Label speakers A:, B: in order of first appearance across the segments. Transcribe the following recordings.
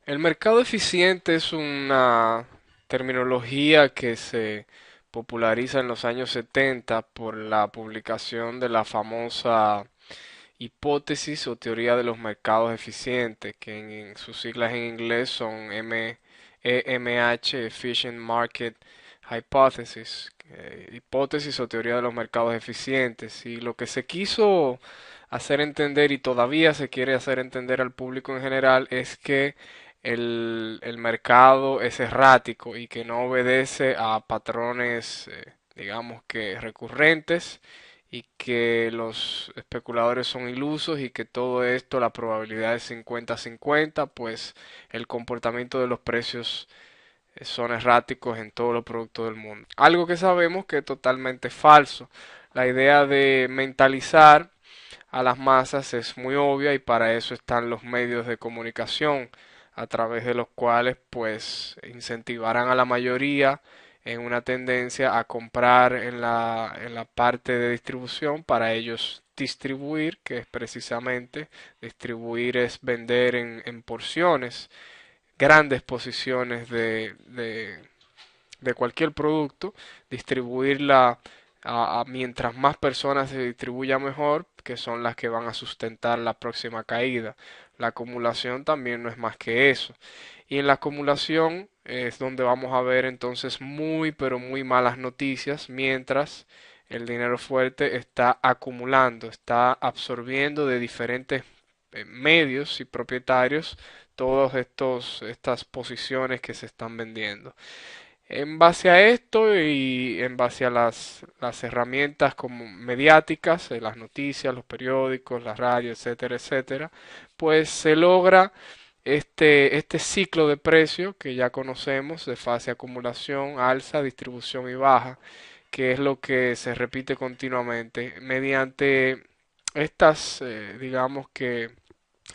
A: El mercado eficiente es una terminología que se populariza en los años 70 por la publicación de la famosa hipótesis o teoría de los mercados eficientes, que en sus siglas en inglés son EMH, Efficient Market Hypothesis, hipótesis o teoría de los mercados eficientes. Y lo que se quiso hacer entender y todavía se quiere hacer entender al público en general es que el mercado es errático y que no obedece a patrones, digamos que recurrentes, y que los especuladores son ilusos y que todo esto, la probabilidad es 50-50, pues el comportamiento de los precios son erráticos en todos los productos del mundo. Algo que sabemos que es totalmente falso. La idea de mentalizar a las masas es muy obvia y para eso están los medios de comunicación a través de los cuales pues incentivarán a la mayoría en una tendencia a comprar en la parte de distribución para ellos distribuir, que es precisamente distribuir es vender en porciones, grandes posiciones de cualquier producto, distribuirla mientras más personas se distribuya mejor, que son las que van a sustentar la próxima caída. La acumulación también no es más que eso. Y en la acumulación es donde vamos a ver entonces muy pero muy malas noticias, mientras el dinero fuerte está acumulando, está absorbiendo de diferentes medios y propietarios todas estas posiciones que se están vendiendo. En base a esto y en base a las herramientas como mediáticas, las noticias, los periódicos, la radio, etcétera, etcétera, pues se logra este ciclo de precio que ya conocemos de fase acumulación, alza, distribución y baja, que es lo que se repite continuamente mediante estas, digamos que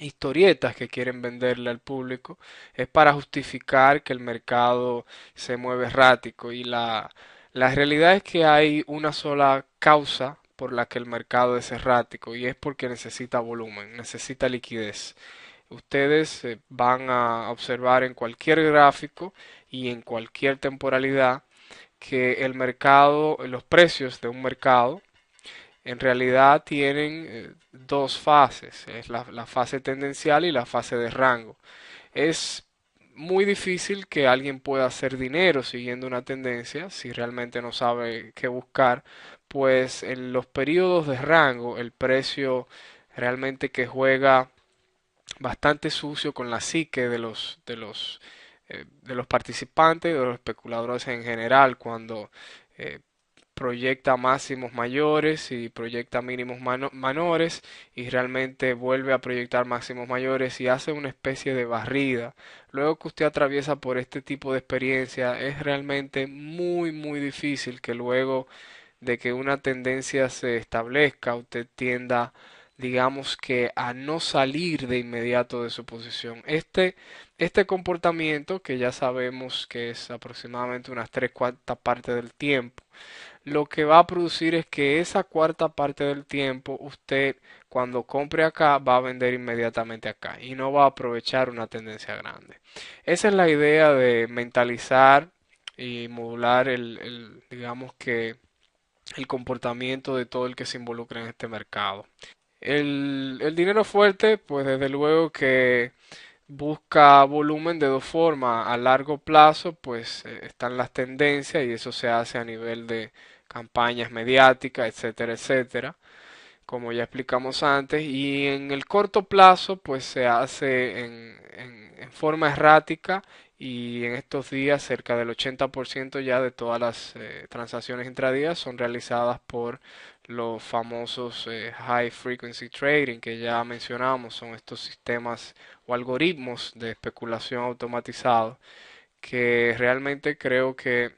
A: historietas que quieren venderle al público, es para justificar que el mercado se mueve errático y la realidad es que hay una sola causa por la que el mercado es errático y es porque necesita volumen, necesita liquidez. Ustedes van a observar en cualquier gráfico y en cualquier temporalidad que el mercado, los precios de un mercado en realidad tienen dos fases, es la fase tendencial y la fase de rango. Es muy difícil que alguien pueda hacer dinero siguiendo una tendencia si realmente no sabe qué buscar, pues en los periodos de rango el precio realmente que juega bastante sucio con la psique de los participantes, de los especuladores en general, cuando eh, proyecta máximos mayores y proyecta mínimos menores y realmente vuelve a proyectar máximos mayores y hace una especie de barrida. Luego que usted atraviesa por este tipo de experiencia, es realmente muy difícil que luego de que una tendencia se establezca, usted tienda, digamos que a no salir de inmediato de su posición. Este comportamiento, que ya sabemos que es aproximadamente unas tres cuartas partes del tiempo, lo que va a producir es que esa cuarta parte del tiempo usted cuando compre acá va a vender inmediatamente acá y no va a aprovechar una tendencia grande. Esa es la idea de mentalizar y modular digamos que el comportamiento de todo el que se involucra en este mercado. El dinero fuerte, pues desde luego que busca volumen de dos formas. A largo plazo, pues están las tendencias y eso se hace a nivel de campañas mediáticas, etcétera, etcétera, como ya explicamos antes. Y en el corto plazo, pues se hace en forma errática y en estos días cerca del 80% ya de todas las transacciones intradías son realizadas por los famosos high frequency trading que ya mencionamos, son estos sistemas o algoritmos de especulación automatizados que realmente creo que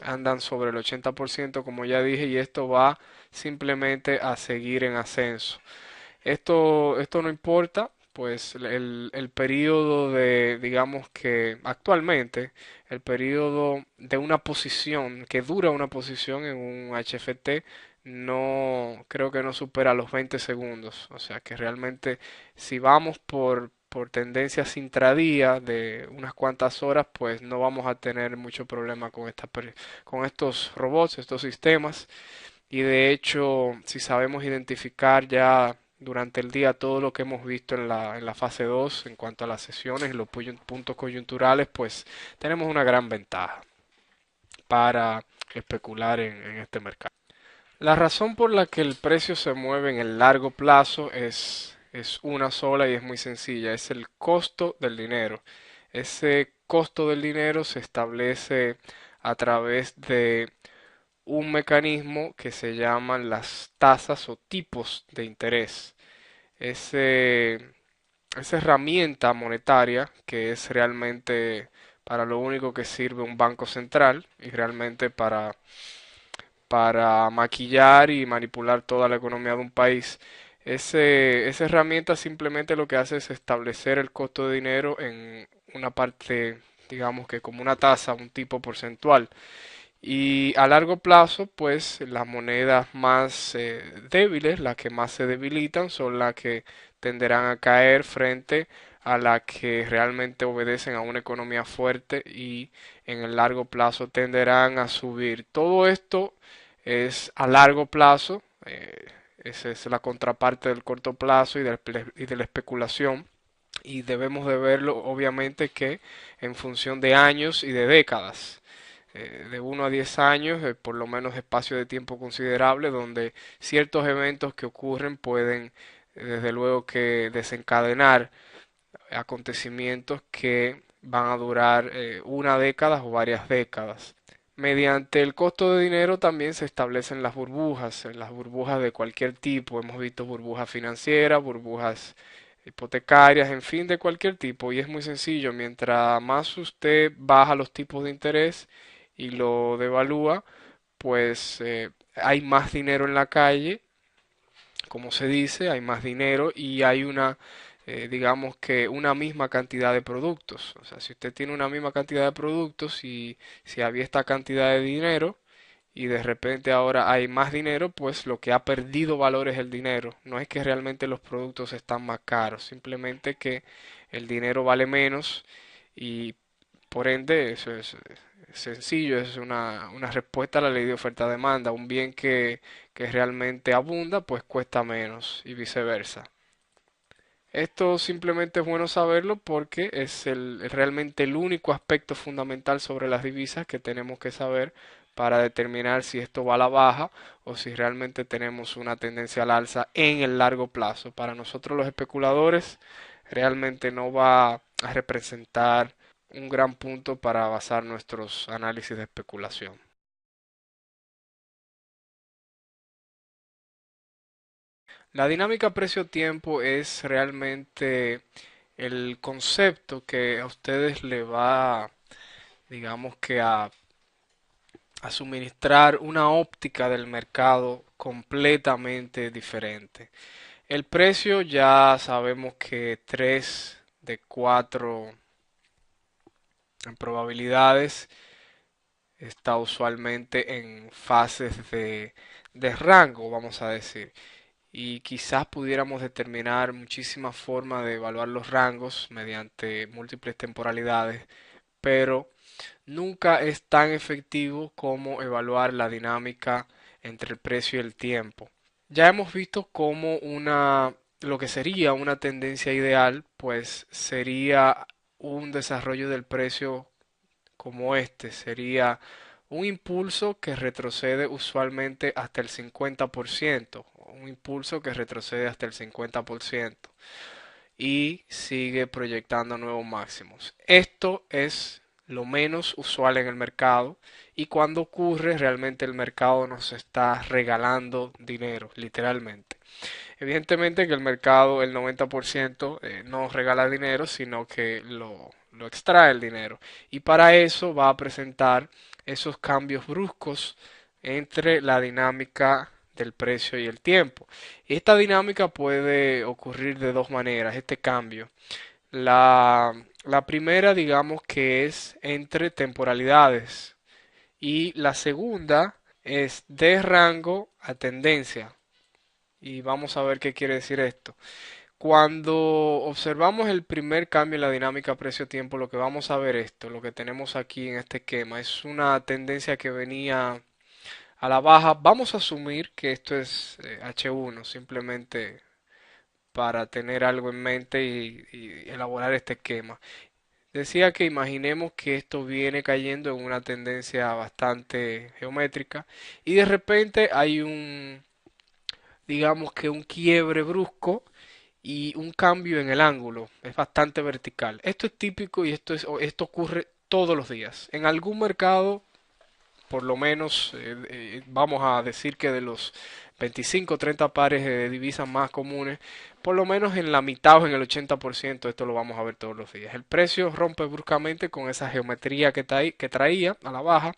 A: andan sobre el 80% como ya dije y esto va simplemente a seguir en ascenso. Esto no importa, pues el periodo de, digamos que actualmente, el periodo de una posición, que dura una posición en un HFT, no creo que no supera los 20 segundos. O sea que realmente si vamos por tendencias intradía de unas cuantas horas, pues no vamos a tener mucho problema con con estos robots, estos sistemas. Y de hecho, si sabemos identificar ya durante el día todo lo que hemos visto en en la fase 2 en cuanto a las sesiones y los puntos coyunturales, pues tenemos una gran ventaja para especular en este mercado. La razón por la que el precio se mueve en el largo plazo es una sola y es muy sencilla, es el costo del dinero. Ese costo del dinero se establece a través de un mecanismo que se llaman las tasas o tipos de interés. Ese, esa herramienta monetaria que es realmente para lo único que sirve un banco central y realmente para maquillar y manipular toda la economía de un país. Esa herramienta simplemente lo que hace es establecer el costo de dinero en una parte, digamos que como una tasa, un tipo porcentual. Y a largo plazo, pues las monedas más débiles, las que más se debilitan, son las que tenderán a caer frente a las que realmente obedecen a una economía fuerte y en el largo plazo tenderán a subir. Todo esto es a largo plazo, esa es la contraparte del corto plazo y de la especulación. Y debemos de verlo obviamente que en función de años y de décadas de 1 a 10 años, por lo menos espacio de tiempo considerable, donde ciertos eventos que ocurren pueden, desde luego, que desencadenar acontecimientos que van a durar una década o varias décadas. Mediante el costo de dinero también se establecen las burbujas de cualquier tipo. Hemos visto burbujas financieras, burbujas hipotecarias, en fin, de cualquier tipo. Y es muy sencillo, mientras más usted baja los tipos de interés y lo devalúa, pues hay más dinero en la calle, como se dice, hay más dinero y hay digamos que una misma cantidad de productos. O sea, si usted tiene una misma cantidad de productos y si había esta cantidad de dinero y de repente ahora hay más dinero, pues lo que ha perdido valor es el dinero. No es que realmente los productos están más caros, simplemente que el dinero vale menos y por ende eso es sencillo, es una respuesta a la ley de oferta-demanda. Un bien que realmente abunda, pues cuesta menos y viceversa. Esto simplemente es bueno saberlo porque es realmente el único aspecto fundamental sobre las divisas que tenemos que saber para determinar si esto va a la baja o si realmente tenemos una tendencia al alza en el largo plazo. Para nosotros los especuladores realmente no va a representar un gran punto para basar nuestros análisis de especulación. La dinámica precio-tiempo es realmente el concepto que a ustedes le va, digamos que a suministrar una óptica del mercado completamente diferente. El precio ya sabemos que 3 de 4 en probabilidades está usualmente en fases de rango, vamos a decir. Y quizás pudiéramos determinar muchísimas formas de evaluar los rangos mediante múltiples temporalidades, pero nunca es tan efectivo como evaluar la dinámica entre el precio y el tiempo. Ya hemos visto cómo lo que sería una tendencia ideal, pues sería un desarrollo del precio como este, sería un impulso que retrocede usualmente hasta el 50%, un impulso que retrocede hasta el 50% y sigue proyectando nuevos máximos. Esto es lo menos usual en el mercado y cuando ocurre realmente el mercado nos está regalando dinero, literalmente. Evidentemente que el mercado, el 90% no regala dinero, sino que lo extrae el dinero. Y para eso va a presentar esos cambios bruscos entre la dinámica del precio y el tiempo. Esta dinámica puede ocurrir de dos maneras, este cambio. La primera, digamos que es entre temporalidades y la segunda es de rango a tendencia. Y vamos a ver qué quiere decir esto. Cuando observamos el primer cambio en la dinámica precio-tiempo, lo que vamos a ver lo que tenemos aquí en este esquema, es una tendencia que venía a la baja. Vamos a asumir que esto es H1, simplemente para tener algo en mente y elaborar este esquema. Decía que imaginemos que esto viene cayendo en una tendencia bastante geométrica y de repente hay digamos que un quiebre brusco y un cambio en el ángulo. Es bastante vertical. Esto es típico y esto ocurre todos los días. En algún mercado, por lo menos, vamos a decir que de los 25 o 30 pares de divisas más comunes, por lo menos en la mitad o en el 80% esto lo vamos a ver todos los días. El precio rompe bruscamente con esa geometría que traía a la baja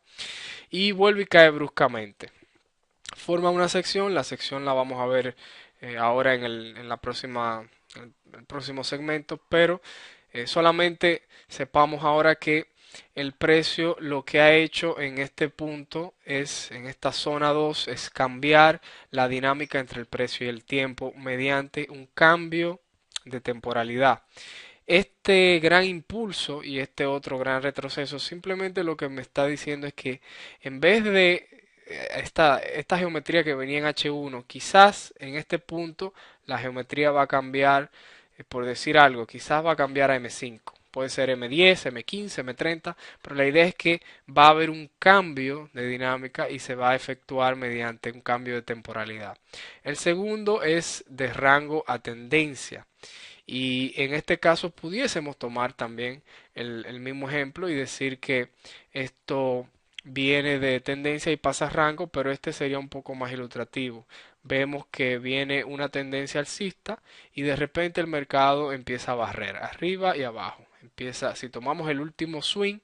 A: y vuelve y cae bruscamente. Forma una sección, la sección la vamos a ver ahora en la en el próximo segmento, pero solamente sepamos ahora que el precio lo que ha hecho en este punto es, en esta zona 2 es cambiar la dinámica entre el precio y el tiempo mediante un cambio de temporalidad. Este gran impulso y este otro gran retroceso simplemente lo que me está diciendo es que en vez de esta geometría que venía en H1, quizás en este punto la geometría va a cambiar, por decir algo, quizás va a cambiar a M5. Puede ser M10, M15, M30, pero la idea es que va a haber un cambio de dinámica y se va a efectuar mediante un cambio de temporalidad. El segundo es de rango a tendencia. Y en este caso pudiésemos tomar también el mismo ejemplo y decir que esto viene de tendencia y pasa a rango, pero este sería un poco más ilustrativo. Vemos que viene una tendencia alcista y de repente el mercado empieza a barrer arriba y abajo. Empieza, si tomamos el último swing,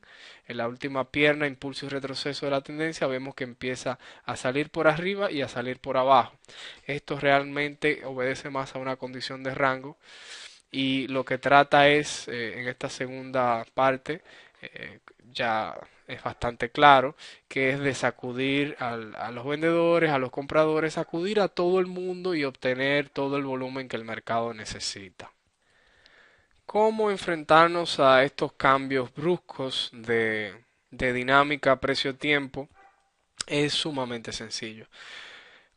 A: en la última pierna, impulso y retroceso de la tendencia, vemos que empieza a salir por arriba y a salir por abajo. Esto realmente obedece más a una condición de rango y lo que trata es, en esta segunda parte, ya es bastante claro, que es de sacudir a los vendedores, a los compradores, sacudir a todo el mundo y obtener todo el volumen que el mercado necesita. ¿Cómo enfrentarnos a estos cambios bruscos de dinámica precio-tiempo? Es sumamente sencillo.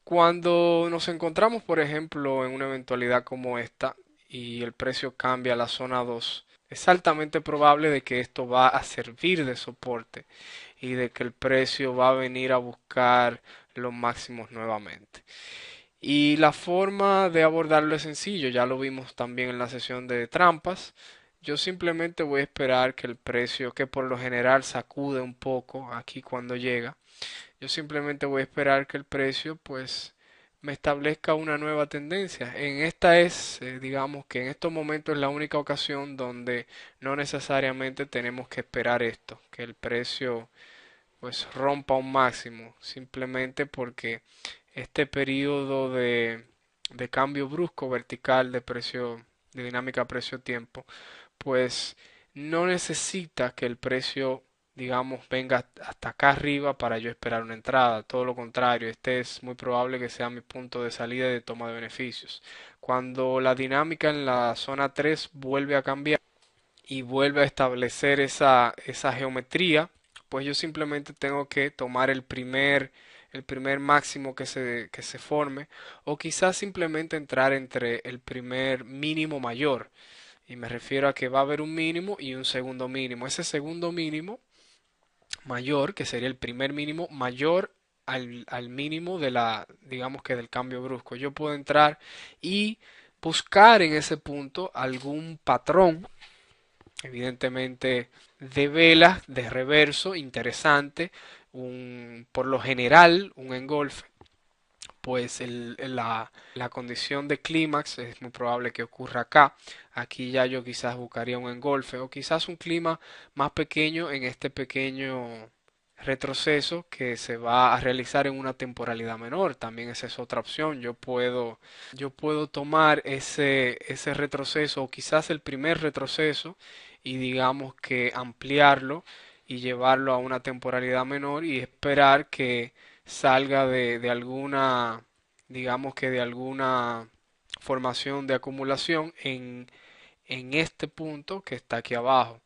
A: Cuando nos encontramos, por ejemplo, en una eventualidad como esta y el precio cambia a la zona 2, es altamente probable de que esto va a servir de soporte y de que el precio va a venir a buscar los máximos nuevamente. Y la forma de abordarlo es sencillo, ya lo vimos también en la sesión de trampas. Yo simplemente voy a esperar que el precio, que por lo general sacude un poco aquí cuando llega, yo simplemente voy a esperar que el precio pues me establezca una nueva tendencia. En esta es, digamos que en estos momentos es la única ocasión donde no necesariamente tenemos que esperar esto, que el precio pues rompa un máximo, simplemente porque este periodo de cambio brusco vertical de precio, de dinámica precio-tiempo, pues no necesita que el precio, digamos, venga hasta acá arriba para yo esperar una entrada. Todo lo contrario, este es muy probable que sea mi punto de salida y de toma de beneficios. Cuando la dinámica en la zona 3 vuelve a cambiar y vuelve a establecer esa geometría, pues yo simplemente tengo que tomar el primer máximo que se forme o quizás simplemente entrar entre el primer mínimo mayor. Y me refiero a que va a haber un mínimo y un segundo mínimo. Ese segundo mínimo mayor, que sería el primer mínimo, mayor al mínimo de digamos que del cambio brusco. Yo puedo entrar y buscar en ese punto algún patrón, evidentemente de velas, de reverso, interesante, por lo general un engolfe pues la condición de clímax es muy probable que ocurra acá. Aquí ya yo quizás buscaría un engolfe o quizás un clima más pequeño en este pequeño retroceso que se va a realizar en una temporalidad menor. También esa es otra opción. Yo puedo tomar ese retroceso o quizás el primer retroceso y digamos que ampliarlo y llevarlo a una temporalidad menor y esperar que salga de alguna, digamos que de alguna formación de acumulación en este punto que está aquí abajo.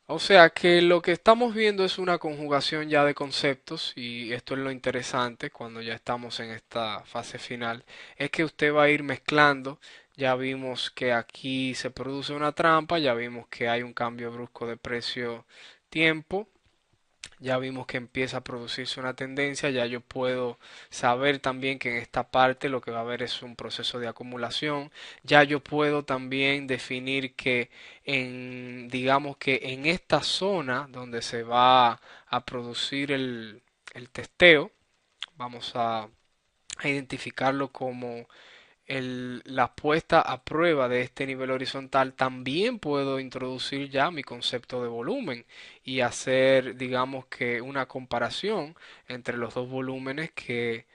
A: O sea que lo que estamos viendo es una conjugación ya de conceptos y esto es lo interesante cuando ya estamos en esta fase final, es que usted va a ir mezclando. Ya vimos que aquí se produce una trampa, ya vimos que hay un cambio brusco de precio-tiempo, ya vimos que empieza a producirse una tendencia, ya yo puedo saber también que en esta parte lo que va a haber es un proceso de acumulación, ya yo puedo también definir que digamos que en esta zona donde se va a producir el testeo, vamos a identificarlo como la puesta a prueba de este nivel horizontal, también puedo introducir ya mi concepto de volumen y hacer, digamos que una comparación entre los dos volúmenes que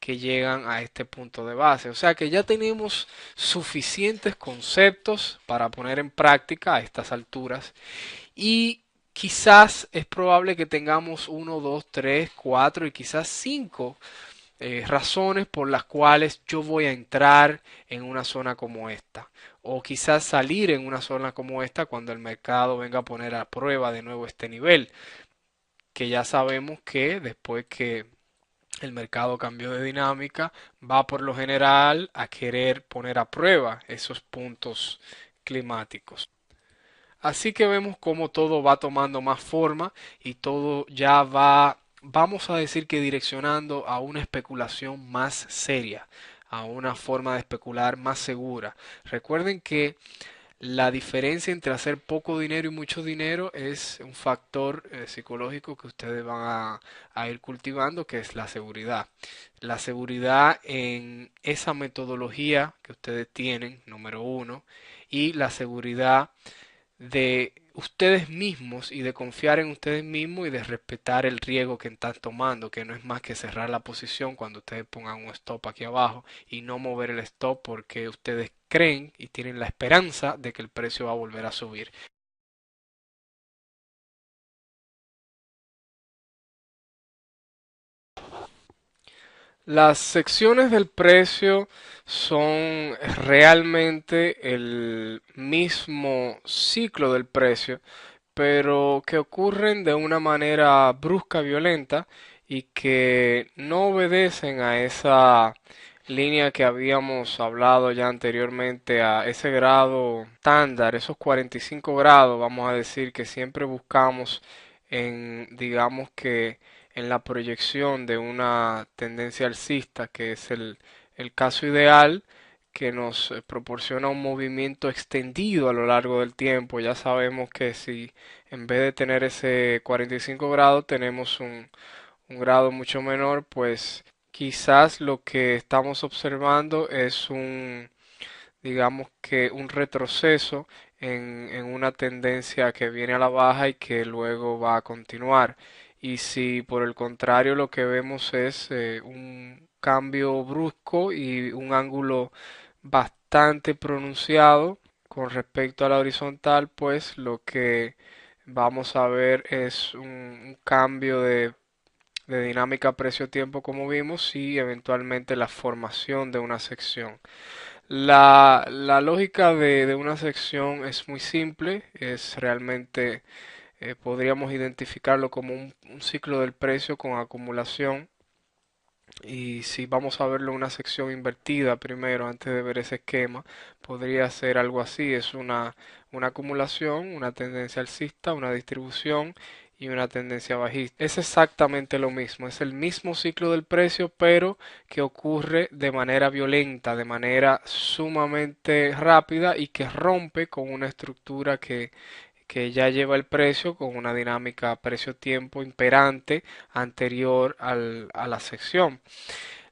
A: llegan a este punto de base. O sea que ya tenemos suficientes conceptos para poner en práctica a estas alturas y quizás es probable que tengamos uno, dos, tres, cuatro y quizás cinco razones por las cuales yo voy a entrar en una zona como esta. O quizás salir en una zona como esta cuando el mercado venga a poner a prueba de nuevo este nivel. Que ya sabemos que después que el mercado cambió de dinámica, va por lo general a querer poner a prueba esos puntos climáticos. Así que vemos cómo todo va tomando más forma y todo ya va, vamos a decir que direccionando a una especulación más seria, a una forma de especular más segura. Recuerden que la diferencia entre hacer poco dinero y mucho dinero es un factor psicológico que ustedes van a ir cultivando, que es la seguridad. La seguridad en esa metodología que ustedes tienen, número uno, y la seguridad de ustedes mismos y de confiar en ustedes mismos y de respetar el riesgo que están tomando, que no es más que cerrar la posición cuando ustedes pongan un stop aquí abajo y no mover el stop porque ustedes creen y tienen la esperanza de que el precio va a volver a subir. Las secciones del precio son realmente el mismo ciclo del precio, pero que ocurren de una manera brusca, violenta y que no obedecen a esa línea que habíamos hablado ya anteriormente, a ese grado estándar, esos 45 grados, vamos a decir que siempre buscamos en, digamos que en la proyección de una tendencia alcista, que es el caso ideal que nos proporciona un movimiento extendido a lo largo del tiempo. Ya sabemos que si en vez de tener ese 45 grados tenemos un grado mucho menor, pues quizás lo que estamos observando es digamos que un retroceso en una tendencia que viene a la baja y que luego va a continuar. Y si por el contrario lo que vemos es un cambio brusco y un ángulo bastante pronunciado con respecto a la horizontal, pues lo que vamos a ver es un cambio de dinámica precio-tiempo como vimos y eventualmente la formación de una sección. La lógica de una sección es muy simple, es realmente, podríamos identificarlo como un ciclo del precio con acumulación. Y si vamos a verlo en una sección invertida primero, antes de ver ese esquema, podría ser algo así, es una acumulación, una tendencia alcista, una distribución y una tendencia bajista. Es exactamente lo mismo, es el mismo ciclo del precio, pero que ocurre de manera violenta, de manera sumamente rápida y que rompe con una estructura que ya lleva el precio con una dinámica precio-tiempo imperante anterior a la sección.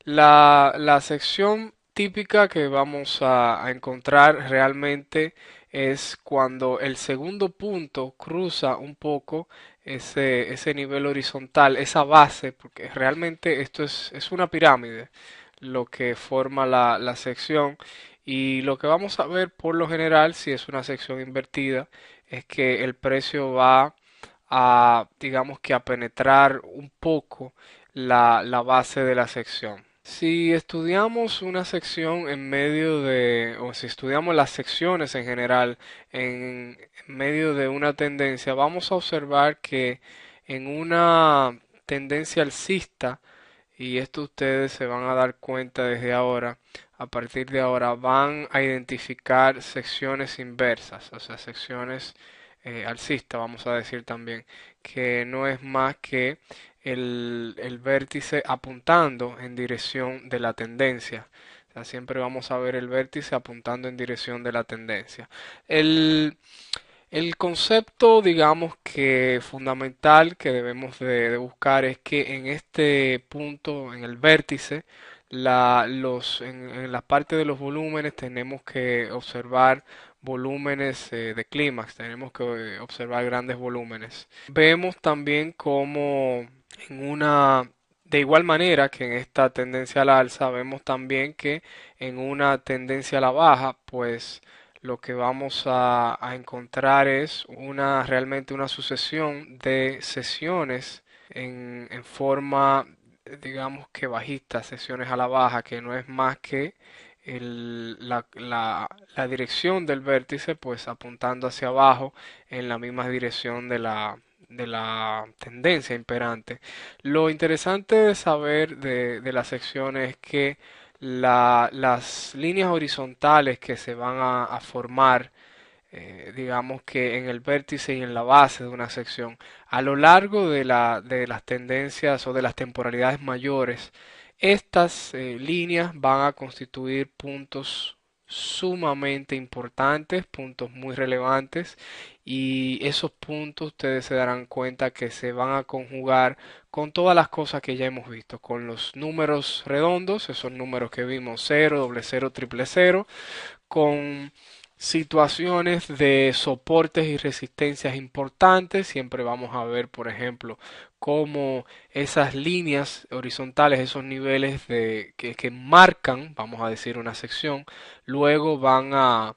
A: La sección típica que vamos a encontrar realmente es cuando el segundo punto cruza un poco ese nivel horizontal, esa base, porque realmente esto es una pirámide lo que forma la sección y lo que vamos a ver por lo general si es una sección invertida es que el precio va a, digamos que a penetrar un poco la base de la sección. Si estudiamos una sección en medio de, o si estudiamos las secciones en general en medio de una tendencia, vamos a observar que en una tendencia alcista, y esto ustedes se van a dar cuenta desde ahora, a partir de ahora van a identificar secciones inversas, o sea, secciones alcistas, vamos a decir también, que no es más que el vértice apuntando en dirección de la tendencia. O sea, siempre vamos a ver el vértice apuntando en dirección de la tendencia. El, el concepto, digamos que fundamental que debemos de buscar es que en este punto, en el vértice, en la parte de los volúmenes tenemos que observar volúmenes de clímax, tenemos que observar grandes volúmenes. Vemos también como de igual manera que en esta tendencia al alza, vemos también que en una tendencia a la baja, pues lo que vamos a encontrar es realmente una sucesión de sesiones en forma, digamos que bajista, sesiones a la baja, que no es más que la dirección del vértice, pues apuntando hacia abajo en la misma dirección de la tendencia imperante. Lo interesante de saber de las secciones es que las líneas horizontales que se van a formar, digamos que en el vértice y en la base de una sección, a lo largo de las tendencias o de las temporalidades mayores, estas líneas van a constituir puntos sumamente importantes, puntos muy relevantes, y esos puntos ustedes se darán cuenta que se van a conjugar con todas las cosas que ya hemos visto, con los números redondos, esos números que vimos, cero, doble cero, triple cero, con situaciones de soportes y resistencias importantes. Siempre vamos a ver, por ejemplo, cómo esas líneas horizontales, esos niveles que marcan, vamos a decir, una sección, luego van a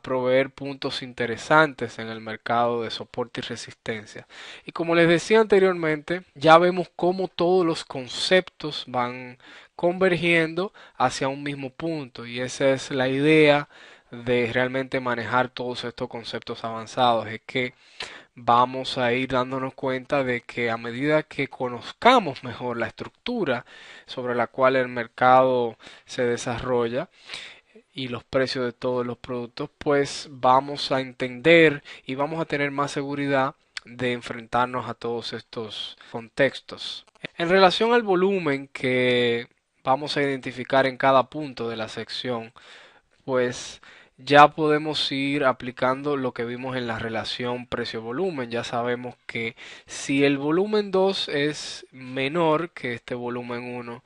A: proveer puntos interesantes en el mercado de soporte y resistencia. Y como les decía anteriormente, ya vemos cómo todos los conceptos van convergiendo hacia un mismo punto, y esa es la idea de realmente manejar todos estos conceptos avanzados. Es que vamos a ir dándonos cuenta de que a medida que conozcamos mejor la estructura sobre la cual el mercado se desarrolla y los precios de todos los productos, pues vamos a entender y vamos a tener más seguridad de enfrentarnos a todos estos contextos. En relación al volumen que vamos a identificar en cada punto de la sección, pues ya podemos ir aplicando lo que vimos en la relación precio-volumen. Ya sabemos que si el volumen 2 es menor que este volumen 1,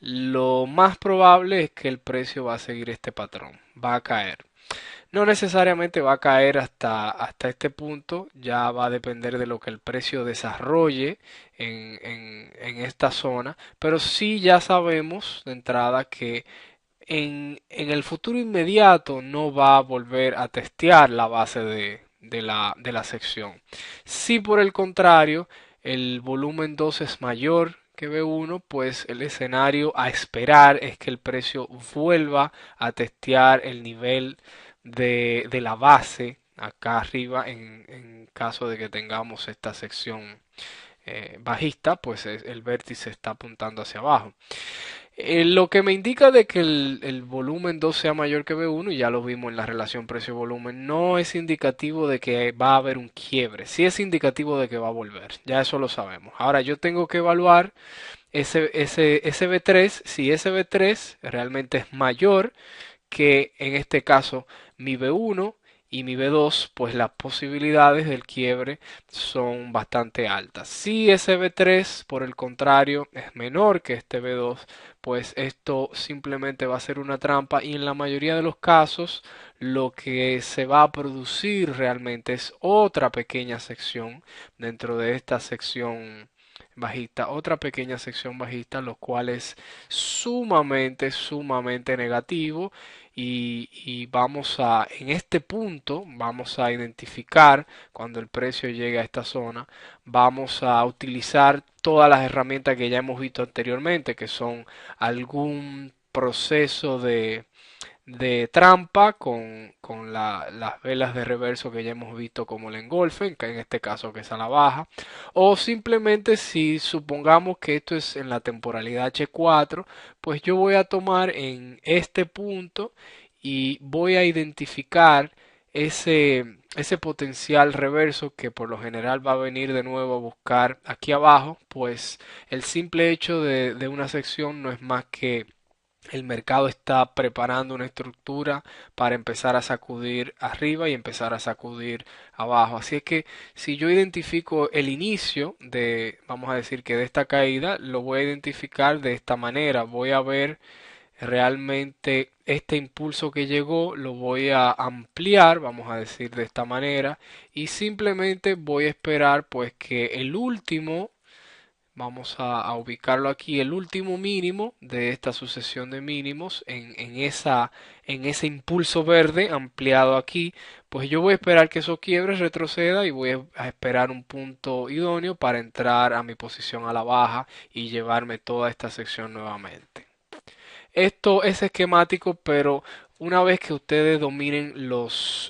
A: lo más probable es que el precio va a seguir este patrón, va a caer. No necesariamente va a caer hasta este punto, ya va a depender de lo que el precio desarrolle en esta zona, pero sí ya sabemos de entrada que en el futuro inmediato no va a volver a testear la base de la sección. Si por el contrario el volumen 2 es mayor que B1, pues el escenario a esperar es que el precio vuelva a testear el nivel de la base acá arriba en caso de que tengamos esta sección bajista, pues el vértice está apuntando hacia abajo. Lo que me indica de que el volumen 2 sea mayor que B1, y ya lo vimos en la relación precio-volumen, no es indicativo de que va a haber un quiebre. Sí es indicativo de que va a volver. Ya eso lo sabemos. Ahora yo tengo que evaluar ese B3, si ese B3 realmente es mayor que en este caso mi B1 y mi B2, pues las posibilidades del quiebre son bastante altas. Si ese B3, por el contrario, es menor que este B2, pues esto simplemente va a ser una trampa, y en la mayoría de los casos lo que se va a producir realmente es otra pequeña sección dentro de esta sección bajista, otra pequeña sección bajista, lo cual es sumamente negativo y vamos a, en este punto, vamos a identificar cuando el precio llegue a esta zona, vamos a utilizar todas las herramientas que ya hemos visto anteriormente, que son algún proceso de trampa con las velas de reverso que ya hemos visto como el engolfen, que en este caso que es a la baja, o simplemente si supongamos que esto es en la temporalidad H4, pues yo voy a tomar en este punto y voy a identificar ese potencial reverso que por lo general va a venir de nuevo a buscar aquí abajo, pues el simple hecho de una sección no es más que el mercado está preparando una estructura para empezar a sacudir arriba y empezar a sacudir abajo. Así es que si yo identifico el inicio de, vamos a decir que de esta caída, lo voy a identificar de esta manera. Voy a ver realmente este impulso que llegó, lo voy a ampliar, vamos a decir de esta manera, y simplemente voy a esperar pues que el último. Vamos a ubicarlo aquí, el último mínimo de esta sucesión de mínimos en ese impulso verde ampliado aquí, pues yo voy a esperar que eso quiebre, retroceda y voy a esperar un punto idóneo para entrar a mi posición a la baja y llevarme toda esta sección nuevamente. Esto es esquemático, pero una vez que ustedes dominen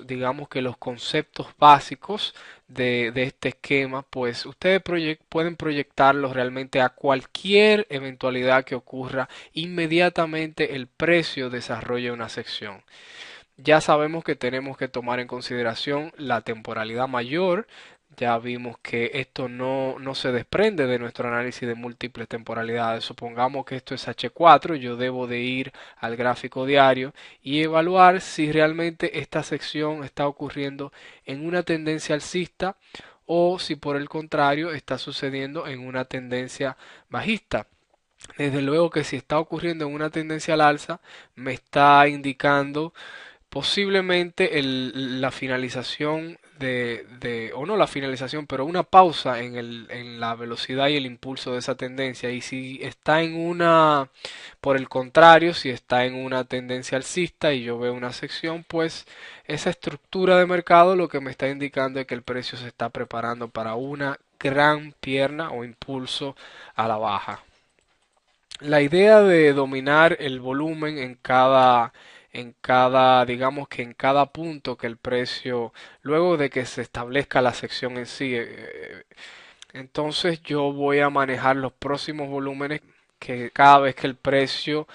A: digamos que los conceptos básicos de este esquema, pues ustedes pueden proyectarlos realmente a cualquier eventualidad que ocurra. Inmediatamente el precio desarrolla una sección. Ya sabemos que tenemos que tomar en consideración la temporalidad mayor. Ya vimos que esto no se desprende de nuestro análisis de múltiples temporalidades. Supongamos que esto es H4, yo debo de ir al gráfico diario y evaluar si realmente esta sección está ocurriendo en una tendencia alcista o si por el contrario está sucediendo en una tendencia bajista. Desde luego que si está ocurriendo en una tendencia al alza, me está indicando posiblemente la finalización o no la finalización, pero una pausa en la velocidad y el impulso de esa tendencia. Y si está por el contrario, si está en una tendencia alcista y yo veo una sección, pues esa estructura de mercado lo que me está indicando es que el precio se está preparando para una gran pierna o impulso a la baja. La idea de dominar el volumen digamos que en cada punto que el precio, luego de que se establezca la sección en sí, entonces yo voy a manejar los próximos volúmenes que cada vez que el precio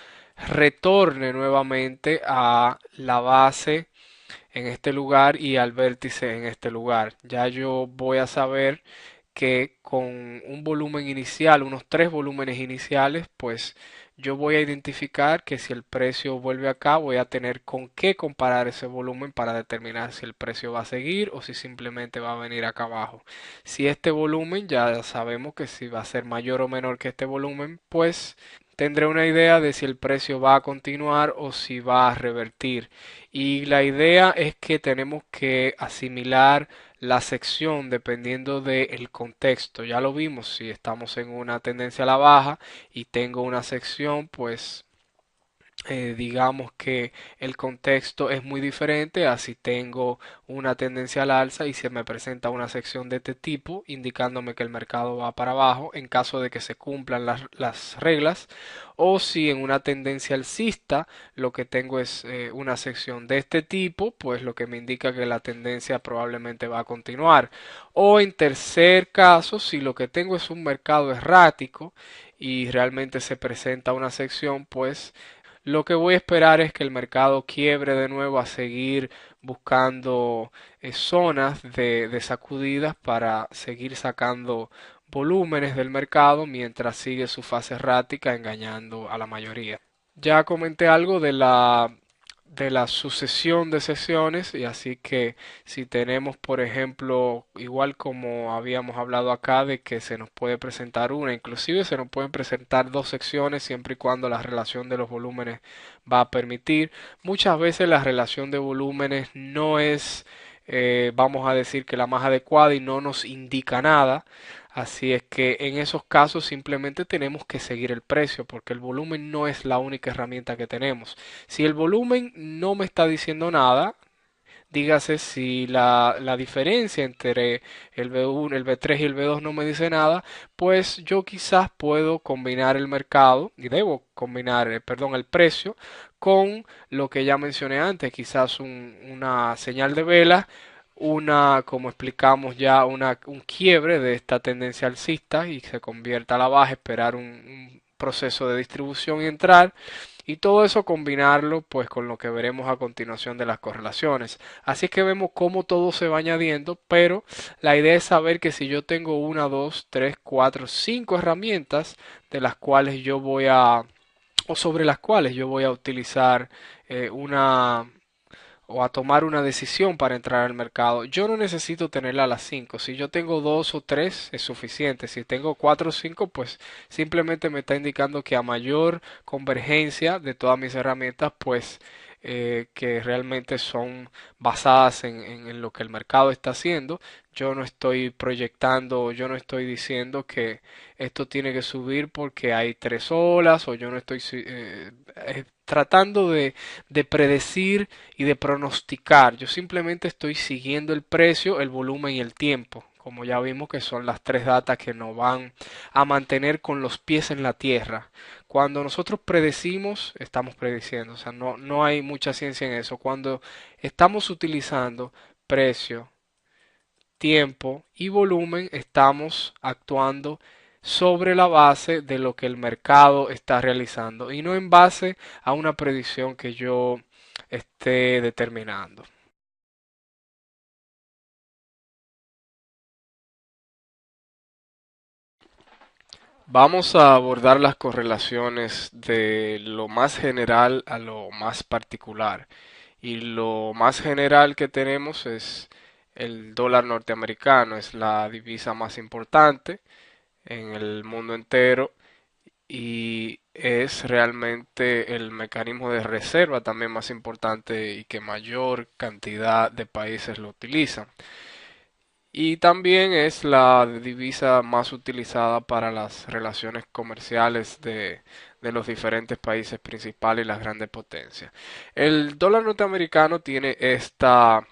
A: retorne nuevamente a la base en este lugar y al vértice en este lugar. Ya yo voy a saber que con un volumen inicial, unos tres volúmenes iniciales, pues yo voy a identificar que si el precio vuelve acá, voy a tener con qué comparar ese volumen para determinar si el precio va a seguir o si simplemente va a venir acá abajo. Si este volumen ya sabemos que si va a ser mayor o menor que este volumen, pues tendré una idea de si el precio va a continuar o si va a revertir. Y la idea es que tenemos que asimilar la sección dependiendo del contexto. Ya lo vimos, si estamos en una tendencia a la baja y tengo una sección, pues digamos que el contexto es muy diferente a si tengo una tendencia al alza y se me presenta una sección de este tipo indicándome que el mercado va para abajo en caso de que se cumplan las reglas, o si en una tendencia alcista lo que tengo es una sección de este tipo, pues lo que me indica que la tendencia probablemente va a continuar. O en tercer caso, si lo que tengo es un mercado errático y realmente se presenta una sección, pues lo que voy a esperar es que el mercado quiebre de nuevo a seguir buscando zonas de sacudidas para seguir sacando volúmenes del mercado mientras sigue su fase errática engañando a la mayoría. Ya comenté algo de la sucesión de sesiones y así que si tenemos por ejemplo igual como habíamos hablado acá de que se nos puede presentar una, inclusive se nos pueden presentar dos secciones siempre y cuando la relación de los volúmenes va a permitir. Muchas veces la relación de volúmenes no es vamos a decir que la más adecuada y no nos indica nada. Así es que en esos casos simplemente tenemos que seguir el precio porque el volumen no es la única herramienta que tenemos. Si el volumen no me está diciendo nada, dígase si la diferencia entre el B1, el B3 y el B2 no me dice nada, pues yo quizás puedo combinar el mercado y debo combinar, perdón, el precio con lo que ya mencioné antes, quizás una señal de vela, una, como explicamos ya, un quiebre de esta tendencia alcista y se convierta a la baja, esperar un proceso de distribución y entrar. Y todo eso combinarlo pues con lo que veremos a continuación de las correlaciones. Así es que vemos cómo todo se va añadiendo, pero la idea es saber que si yo tengo una, dos, tres, cuatro, cinco herramientas de las cuales yo voy a, o sobre las cuales yo voy a utilizar una o a tomar una decisión para entrar al mercado. Yo no necesito tenerla a las 5. Si yo tengo dos o tres es suficiente. Si tengo cuatro o cinco, pues simplemente me está indicando que a mayor convergencia de todas mis herramientas, pues que realmente son basadas en lo que el mercado está haciendo. Yo no estoy proyectando, yo no estoy diciendo que esto tiene que subir porque hay tres olas, o yo no estoy tratando de predecir y de pronosticar. Yo simplemente estoy siguiendo el precio, el volumen y el tiempo. Como ya vimos que son las tres datas que nos van a mantener con los pies en la tierra. Cuando nosotros predecimos, estamos prediciendo. O sea, no hay mucha ciencia en eso. Cuando estamos utilizando precio, tiempo y volumen, estamos actuando sobre la base de lo que el mercado está realizando y no en base a una predicción que yo esté determinando. Vamos a abordar las correlaciones de lo más general a lo más particular. Y lo más general que tenemos es el dólar norteamericano, es la divisa más importante en el mundo entero y es realmente el mecanismo de reserva también más importante y que mayor cantidad de países lo utilizan. Y también es la divisa más utilizada para las relaciones comerciales de los diferentes países principales y las grandes potencias. El dólar norteamericano tiene esta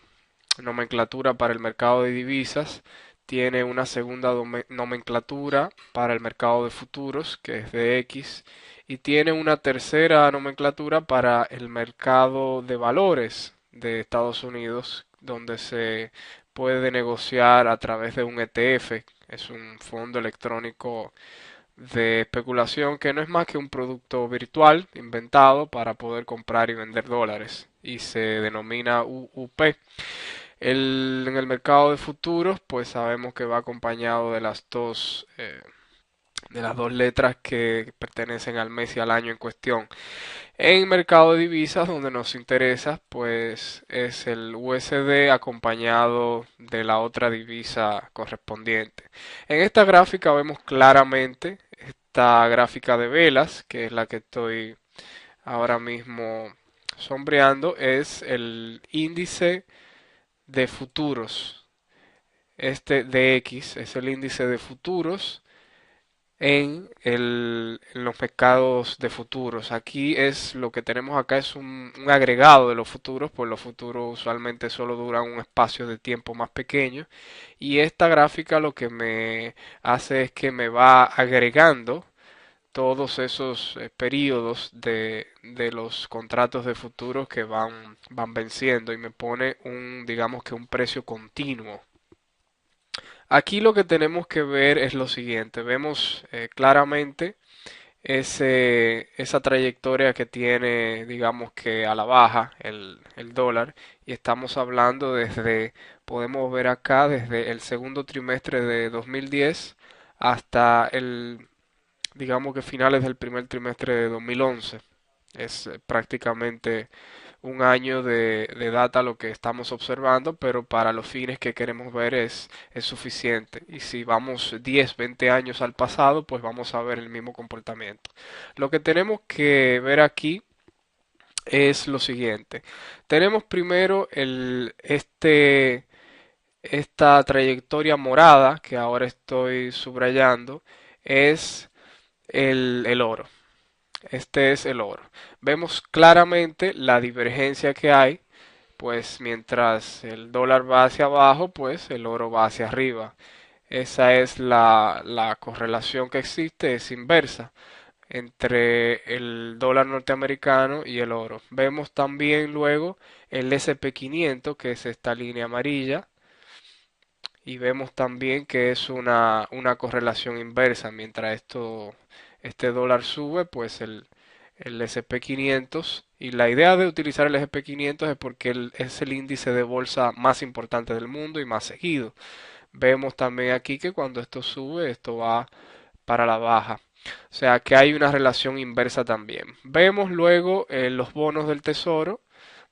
A: nomenclatura para el mercado de divisas, tiene una segunda nomenclatura para el mercado de futuros, que es de X, y tiene una tercera nomenclatura para el mercado de valores de Estados Unidos, donde se puede negociar a través de un ETF, es un fondo electrónico de especulación que no es más que un producto virtual inventado para poder comprar y vender dólares y se denomina UUP. En el mercado de futuros, pues sabemos que va acompañado de las dos letras que pertenecen al mes y al año en cuestión. En mercado de divisas, donde nos interesa, pues es el USD acompañado de la otra divisa correspondiente. En esta gráfica vemos claramente esta gráfica de velas, que es la que estoy ahora mismo sombreando, es el índice de futuros. Este DX es el índice de futuros en los mercados de futuros. Aquí es lo que tenemos acá es un agregado de los futuros, pues los futuros usualmente solo duran un espacio de tiempo más pequeño. Y esta gráfica lo que me hace es que me va agregando todos esos periodos de los contratos de futuros que van venciendo y me pone digamos que un precio continuo. Aquí lo que tenemos que ver es lo siguiente. Vemos claramente esa trayectoria que tiene, digamos que a la baja el dólar. Y estamos hablando podemos ver acá, desde el segundo trimestre de 2010 hasta digamos que finales del primer trimestre de 2011. Es prácticamente un año de data lo que estamos observando, pero para los fines que queremos ver es suficiente. Y si vamos 10, 20 años al pasado, pues vamos a ver el mismo comportamiento. Lo que tenemos que ver aquí es lo siguiente. Tenemos primero Esta trayectoria morada que ahora estoy subrayando es el oro. Este es el oro. Vemos claramente la divergencia que hay, pues mientras el dólar va hacia abajo, pues el oro va hacia arriba. Esa es la correlación que existe, es inversa entre el dólar norteamericano y el oro. Vemos también luego el SP 500, que es esta línea amarilla, y vemos también que es una correlación inversa. Mientras este dólar sube, pues el SP 500, y la idea de utilizar el SP 500 es porque es el índice de bolsa más importante del mundo y más seguido. Vemos también aquí que cuando esto sube, esto va para la baja. O sea que hay una relación inversa también. Vemos luego los bonos del tesoro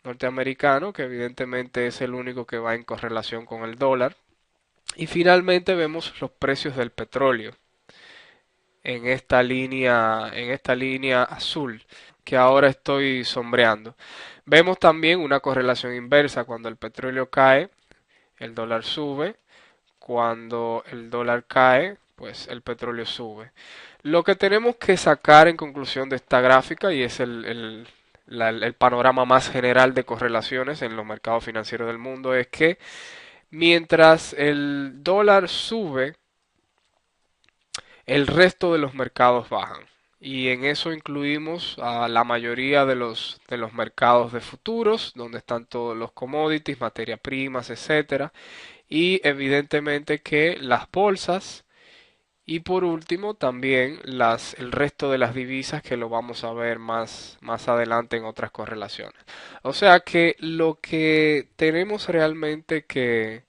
A: norteamericano, que evidentemente es el único que va en correlación con el dólar. Y finalmente vemos los precios del petróleo en esta línea azul que ahora estoy sombreando. Vemos también una correlación inversa. Cuando el petróleo cae, el dólar sube. Cuando el dólar cae, pues el petróleo sube. Lo que tenemos que sacar en conclusión de esta gráfica, y es el panorama más general de correlaciones en los mercados financieros del mundo, es que mientras el dólar sube, el resto de los mercados bajan. Y en eso incluimos a la mayoría de los mercados de futuros, donde están todos los commodities, materias primas, etcétera. Y evidentemente que las bolsas y por último también el resto de las divisas, que lo vamos a ver más adelante en otras correlaciones. O sea que lo que tenemos realmente que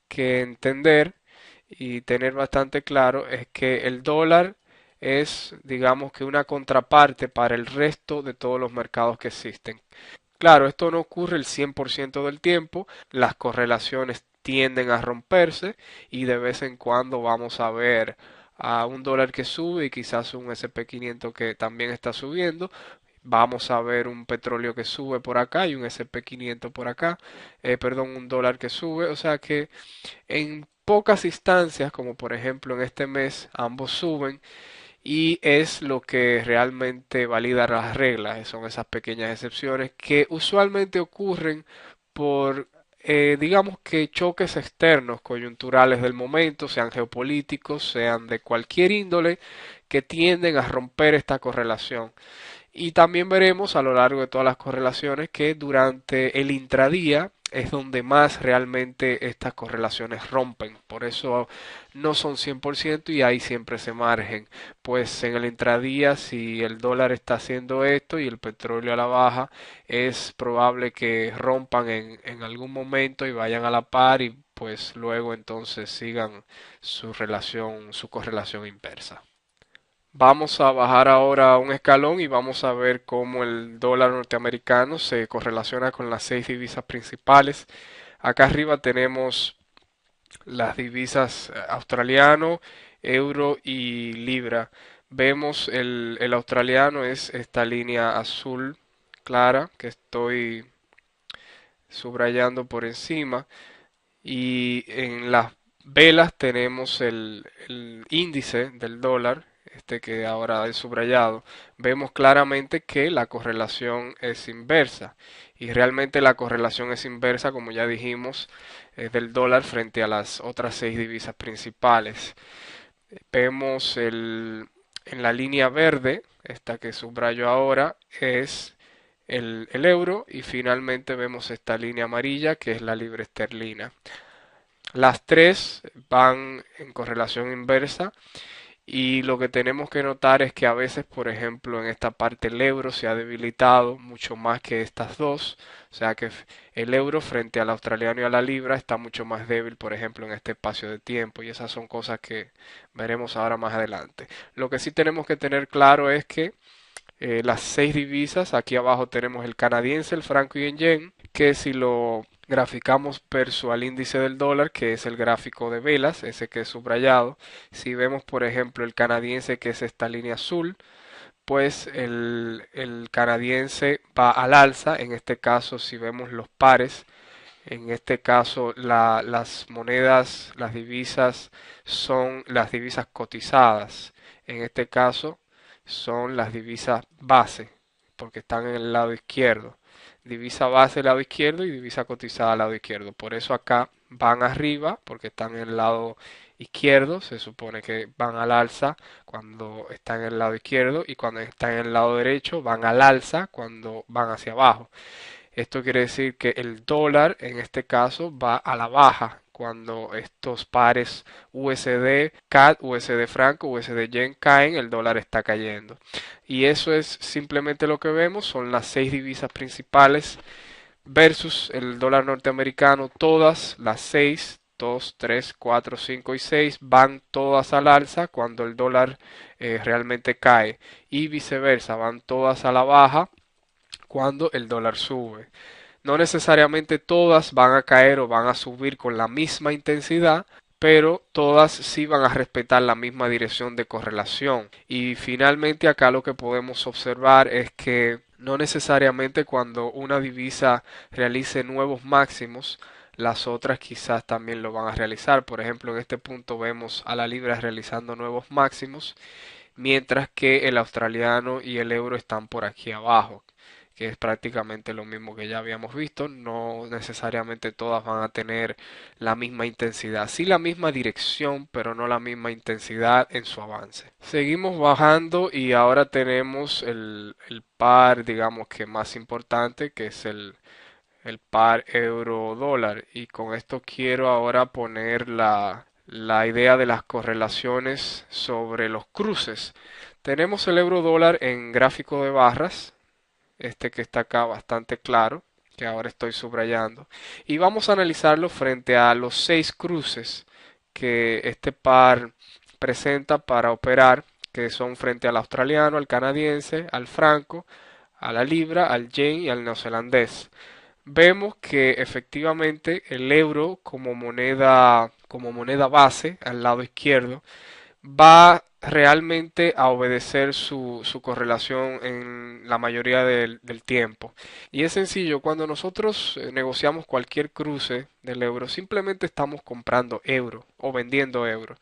A: entender y tener bastante claro es que el dólar es, digamos que una contraparte para el resto de todos los mercados que existen. Claro, esto no ocurre el 100% del tiempo, las correlaciones tienden a romperse y de vez en cuando vamos a ver a un dólar que sube y quizás un SP 500 que también está subiendo. Vamos a ver un petróleo que sube por acá y un SP 500 por acá, perdón, un dólar que sube. O sea que en pocas instancias, como por ejemplo en este mes, ambos suben y es lo que realmente valida las reglas. Son esas pequeñas excepciones que usualmente ocurren por, digamos que choques externos, coyunturales del momento, sean geopolíticos, sean de cualquier índole, que tienden a romper esta correlación. Y también veremos a lo largo de todas las correlaciones que durante el intradía es donde más realmente estas correlaciones rompen. Por eso no son 100% y hay siempre ese margen. Pues en el intradía, si el dólar está haciendo esto y el petróleo a la baja, es probable que rompan en algún momento y vayan a la par y pues luego entonces sigan su relación, su correlación inversa. Vamos a bajar ahora un escalón y vamos a ver cómo el dólar norteamericano se correlaciona con las seis divisas principales. Acá arriba tenemos las divisas australiano, euro y libra. Vemos el australiano es esta línea azul clara que estoy subrayando por encima, y en las velas tenemos el índice del dólar, este que ahora es subrayado. Vemos claramente que la correlación es inversa. Y realmente la correlación es inversa, como ya dijimos, del dólar frente a las otras seis divisas principales. Vemos en la línea verde, esta que subrayo ahora, es el euro, y finalmente vemos esta línea amarilla que es la libra esterlina. Las tres van en correlación inversa y lo que tenemos que notar es que a veces, por ejemplo, en esta parte el euro se ha debilitado mucho más que estas dos. O sea que el euro frente al australiano y a la libra está mucho más débil, por ejemplo, en este espacio de tiempo, y esas son cosas que veremos ahora más adelante. Lo que sí tenemos que tener claro es que las seis divisas, aquí abajo tenemos el canadiense, el franco y el yen, que si lo graficamos verso al índice del dólar, que es el gráfico de velas, ese que es subrayado, si vemos por ejemplo el canadiense, que es esta línea azul, pues el canadiense va al alza. En este caso, si vemos los pares, En este caso, las monedas, las divisas son las divisas cotizadas. En este caso, son las divisas base, porque están en el lado izquierdo. Divisa base al lado izquierdo y divisa cotizada al lado izquierdo. Por eso acá van arriba, porque están en el lado izquierdo. Se supone que van al alza cuando están en el lado izquierdo y cuando están en el lado derecho van al alza cuando van hacia abajo. Esto quiere decir que el dólar en este caso va a la baja cuando estos pares USD CAD, USD franco, USD yen caen, el dólar está cayendo. Y eso es simplemente lo que vemos, son las seis divisas principales versus el dólar norteamericano, todas las seis, 2, 3, 4, 5 y 6 van todas al alza cuando el dólar realmente cae y viceversa, van todas a la baja cuando el dólar sube. No necesariamente todas van a caer o van a subir con la misma intensidad, pero todas sí van a respetar la misma dirección de correlación. Y finalmente acá lo que podemos observar es que no necesariamente cuando una divisa realice nuevos máximos, las otras quizás también lo van a realizar. Por ejemplo, en este punto vemos a la libra realizando nuevos máximos, mientras que el australiano y el euro están por aquí abajo, que es prácticamente lo mismo que ya habíamos visto. No necesariamente todas van a tener la misma intensidad, sí la misma dirección, pero no la misma intensidad en su avance. Seguimos bajando y ahora tenemos el par, digamos que más importante, que es el par euro dólar, y con esto quiero ahora poner la idea de las correlaciones sobre los cruces. Tenemos el euro dólar en gráfico de barras, este que está acá bastante claro, que ahora estoy subrayando, y vamos a analizarlo frente a los seis cruces que este par presenta para operar, que son frente al australiano, al canadiense, al franco, a la libra, al yen y al neozelandés. Vemos que efectivamente el euro como moneda base al lado izquierdo va realmente a obedecer su correlación en la mayoría del tiempo. Y es sencillo, cuando nosotros negociamos cualquier cruce del euro, simplemente estamos comprando euro o vendiendo euro.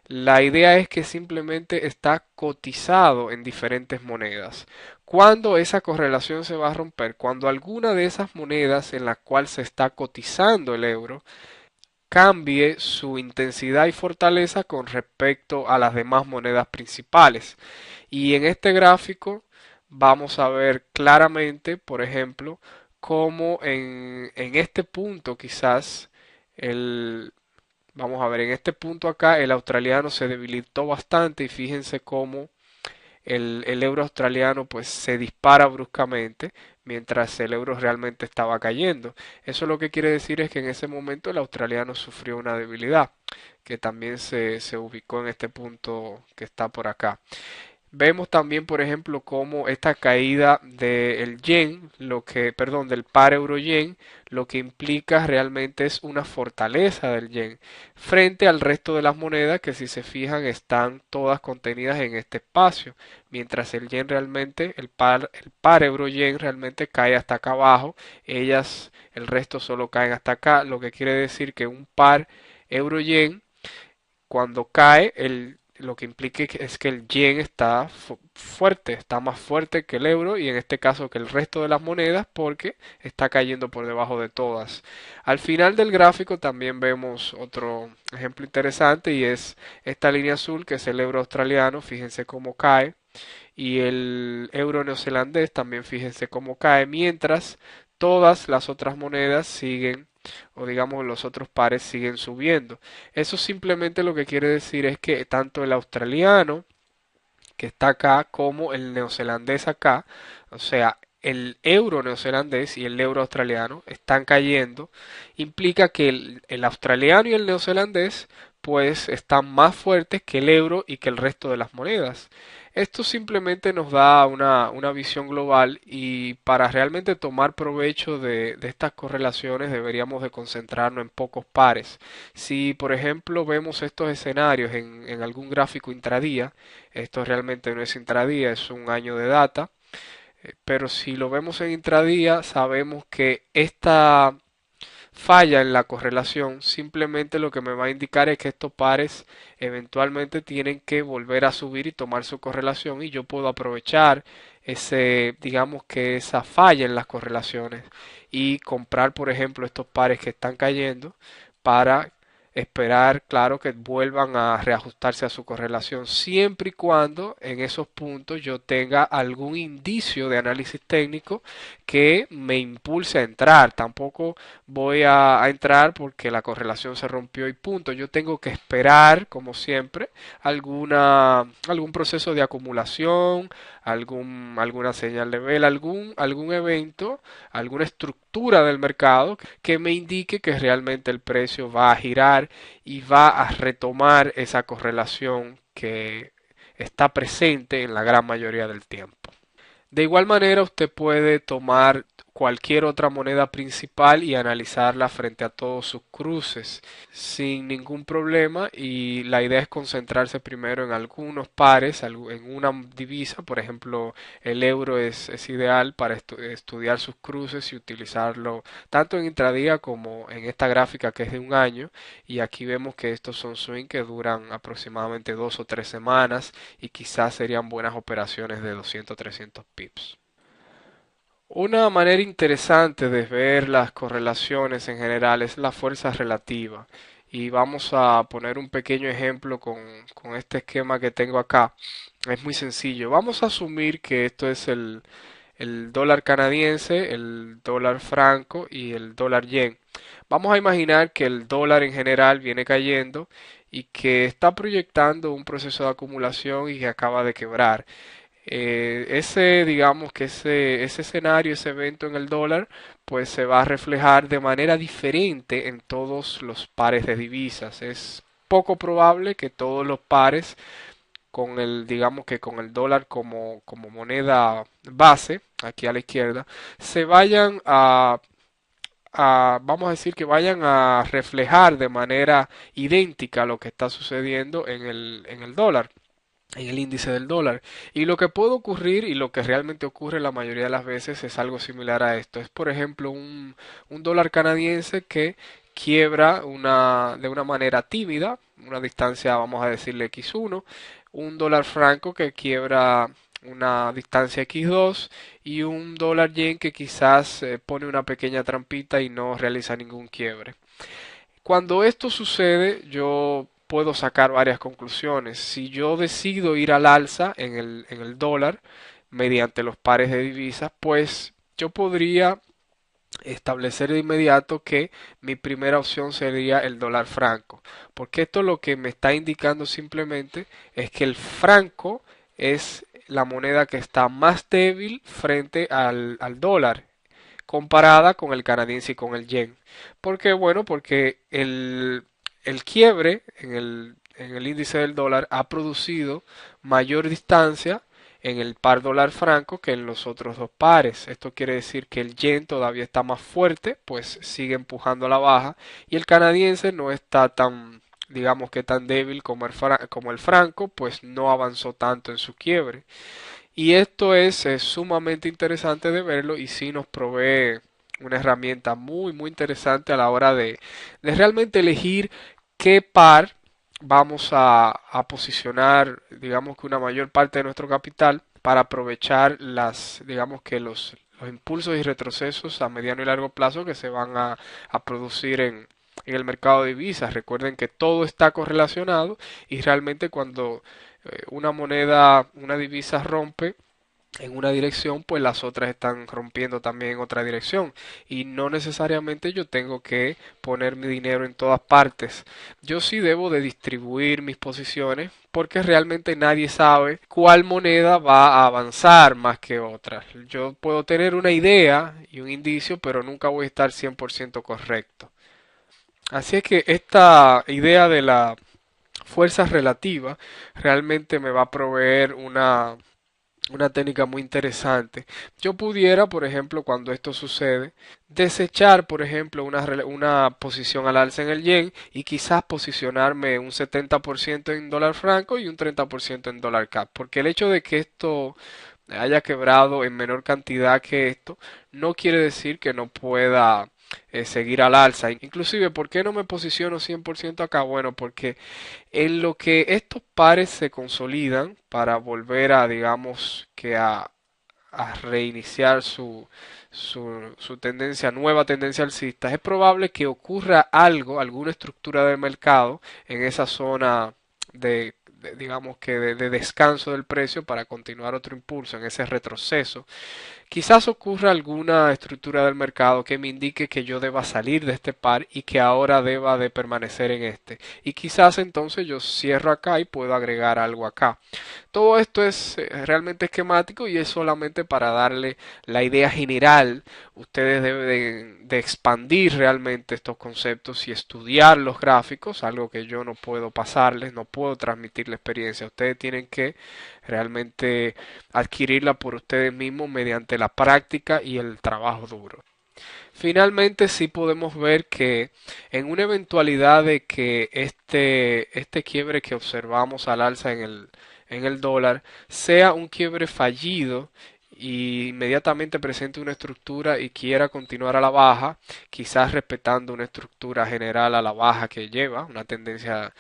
A: La idea es que simplemente está cotizado en diferentes monedas. ¿Cuándo esa correlación se va a romper? Cuando alguna de esas monedas en la cual se está cotizando el euro cambie su intensidad y fortaleza con respecto a las demás monedas principales. Y en este gráfico vamos a ver claramente, por ejemplo, cómo en este punto quizás el, vamos a ver, en este punto acá el australiano se debilitó bastante y fíjense cómo el euro australiano pues se dispara bruscamente mientras el euro realmente estaba cayendo. Eso lo que quiere decir es que en ese momento el australiano sufrió una debilidad que también se ubicó en este punto que está por acá. Vemos también, por ejemplo, cómo esta caída del yen, perdón, del par euro-yen, lo que implica realmente es una fortaleza del yen frente al resto de las monedas que, si se fijan, están todas contenidas en este espacio, mientras el yen realmente, el par euro-yen realmente cae hasta acá abajo, el resto solo caen hasta acá, lo que quiere decir que un par euro-yen cuando cae, lo que implica es que el yen está fuerte, está más fuerte que el euro y en este caso que el resto de las monedas porque está cayendo por debajo de todas. Al final del gráfico también vemos otro ejemplo interesante y es esta línea azul que es el euro australiano, fíjense cómo cae, y el euro neozelandés también fíjense cómo cae, mientras todas las otras monedas siguen, o digamos los otros pares siguen subiendo. Eso simplemente lo que quiere decir es que tanto el australiano que está acá como el neozelandés acá, o sea, el euro neozelandés y el euro australiano están cayendo, implica que el australiano y el neozelandés pues están más fuertes que el euro y que el resto de las monedas. Esto simplemente nos da una visión global y para realmente tomar provecho de estas correlaciones deberíamos de concentrarnos en pocos pares. Si por ejemplo vemos estos escenarios en algún gráfico intradía, esto realmente no es intradía, es un año de data, pero si lo vemos en intradía sabemos que falla en la correlación, simplemente lo que me va a indicar es que estos pares eventualmente tienen que volver a subir y tomar su correlación y yo puedo aprovechar ese, digamos que esa falla en las correlaciones y comprar, por ejemplo, estos pares que están cayendo para esperar, claro, que vuelvan a reajustarse a su correlación, siempre y cuando en esos puntos yo tenga algún indicio de análisis técnico que me impulse a entrar. Tampoco voy a entrar porque la correlación se rompió y punto. Yo tengo que esperar, como siempre, algún proceso de acumulación, alguna señal de vela, algún evento, alguna estructura del mercado que me indique que realmente el precio va a girar y va a retomar esa correlación que está presente en la gran mayoría del tiempo. De igual manera, usted puede tomar cualquier otra moneda principal y analizarla frente a todos sus cruces sin ningún problema y la idea es concentrarse primero en algunos pares, en una divisa, por ejemplo el euro es ideal para estudiar sus cruces y utilizarlo tanto en intradía como en esta gráfica que es de un año y aquí vemos que estos son swing que duran aproximadamente 2 o 3 semanas y quizás serían buenas operaciones de 200 300 pips. Una manera interesante de ver las correlaciones en general es la fuerza relativa. Y vamos a poner un pequeño ejemplo con este esquema que tengo acá. Es muy sencillo. Vamos a asumir que esto es el dólar canadiense, el dólar franco y el dólar yen. Vamos a imaginar que el dólar en general viene cayendo y que está proyectando un proceso de acumulación y que acaba de quebrar. Digamos que ese escenario, ese evento en el dólar, pues se va a reflejar de manera diferente en todos los pares de divisas. Es poco probable que todos los pares con digamos que con el dólar como moneda base, aquí a la izquierda, se vayan vamos a decir que vayan a reflejar de manera idéntica lo que está sucediendo en el dólar, en el índice del dólar. Y lo que puede ocurrir y lo que realmente ocurre la mayoría de las veces es algo similar a esto. Es por ejemplo un dólar canadiense que quiebra de una manera tímida, una distancia vamos a decirle x1, un dólar franco que quiebra una distancia x2 y un dólar yen que quizás pone una pequeña trampita y no realiza ningún quiebre. Cuando esto sucede, yo puedo sacar varias conclusiones. Si yo decido ir al alza en el dólar mediante los pares de divisas, pues yo podría establecer de inmediato que mi primera opción sería el dólar franco, porque esto lo que me está indicando simplemente es que el franco es la moneda que está más débil frente al dólar comparada con el canadiense y con el yen. ¿Por qué? Bueno, porque el quiebre en el índice del dólar ha producido mayor distancia en el par dólar franco que en los otros dos pares. Esto quiere decir que el yen todavía está más fuerte, pues sigue empujando a la baja y el canadiense no está tan digamos que tan débil como el franco, pues no avanzó tanto en su quiebre. Y esto es sumamente interesante de verlo y sí nos provee una herramienta muy interesante a la hora de realmente elegir qué par vamos a posicionar, digamos que una mayor parte de nuestro capital para aprovechar digamos que los impulsos y retrocesos a mediano y largo plazo que se van a producir en el mercado de divisas. Recuerden que todo está correlacionado y realmente cuando una divisa rompe en una dirección, pues las otras están rompiendo también en otra dirección. Y no necesariamente yo tengo que poner mi dinero en todas partes. Yo sí debo de distribuir mis posiciones porque realmente nadie sabe cuál moneda va a avanzar más que otra. Yo puedo tener una idea y un indicio, pero nunca voy a estar 100% correcto. Así es que esta idea de la fuerza relativa realmente me va a proveer una técnica muy interesante. Yo pudiera, por ejemplo, cuando esto sucede, desechar, por ejemplo, una posición al alza en el yen y quizás posicionarme un 70% en dólar franco y un 30% en dólar CAP. Porque el hecho de que esto haya quebrado en menor cantidad que esto, no quiere decir que no pueda seguir al alza. Inclusive, ¿por qué no me posiciono 100% acá? Bueno, porque en lo que estos pares se consolidan para volver a, digamos, que a reiniciar su tendencia, nueva tendencia alcista, es probable que ocurra algo, alguna estructura del mercado en esa zona digamos que de descanso del precio para continuar otro impulso en ese retroceso. Quizás ocurra alguna estructura del mercado que me indique que yo deba salir de este par y que ahora deba de permanecer en este. Y quizás entonces yo cierro acá y puedo agregar algo acá. Todo esto es realmente esquemático y es solamente para darle la idea general. Ustedes deben de expandir realmente estos conceptos y estudiar los gráficos, algo que yo no puedo pasarles, no puedo transmitir la experiencia. Ustedes tienen que realmente adquirirla por ustedes mismos mediante la práctica y el trabajo duro. Finalmente, sí podemos ver que en una eventualidad de que este quiebre que observamos al alza en el dólar sea un quiebre fallido y inmediatamente presente una estructura y quiera continuar a la baja, quizás respetando una estructura general a la baja que lleva, una tendencia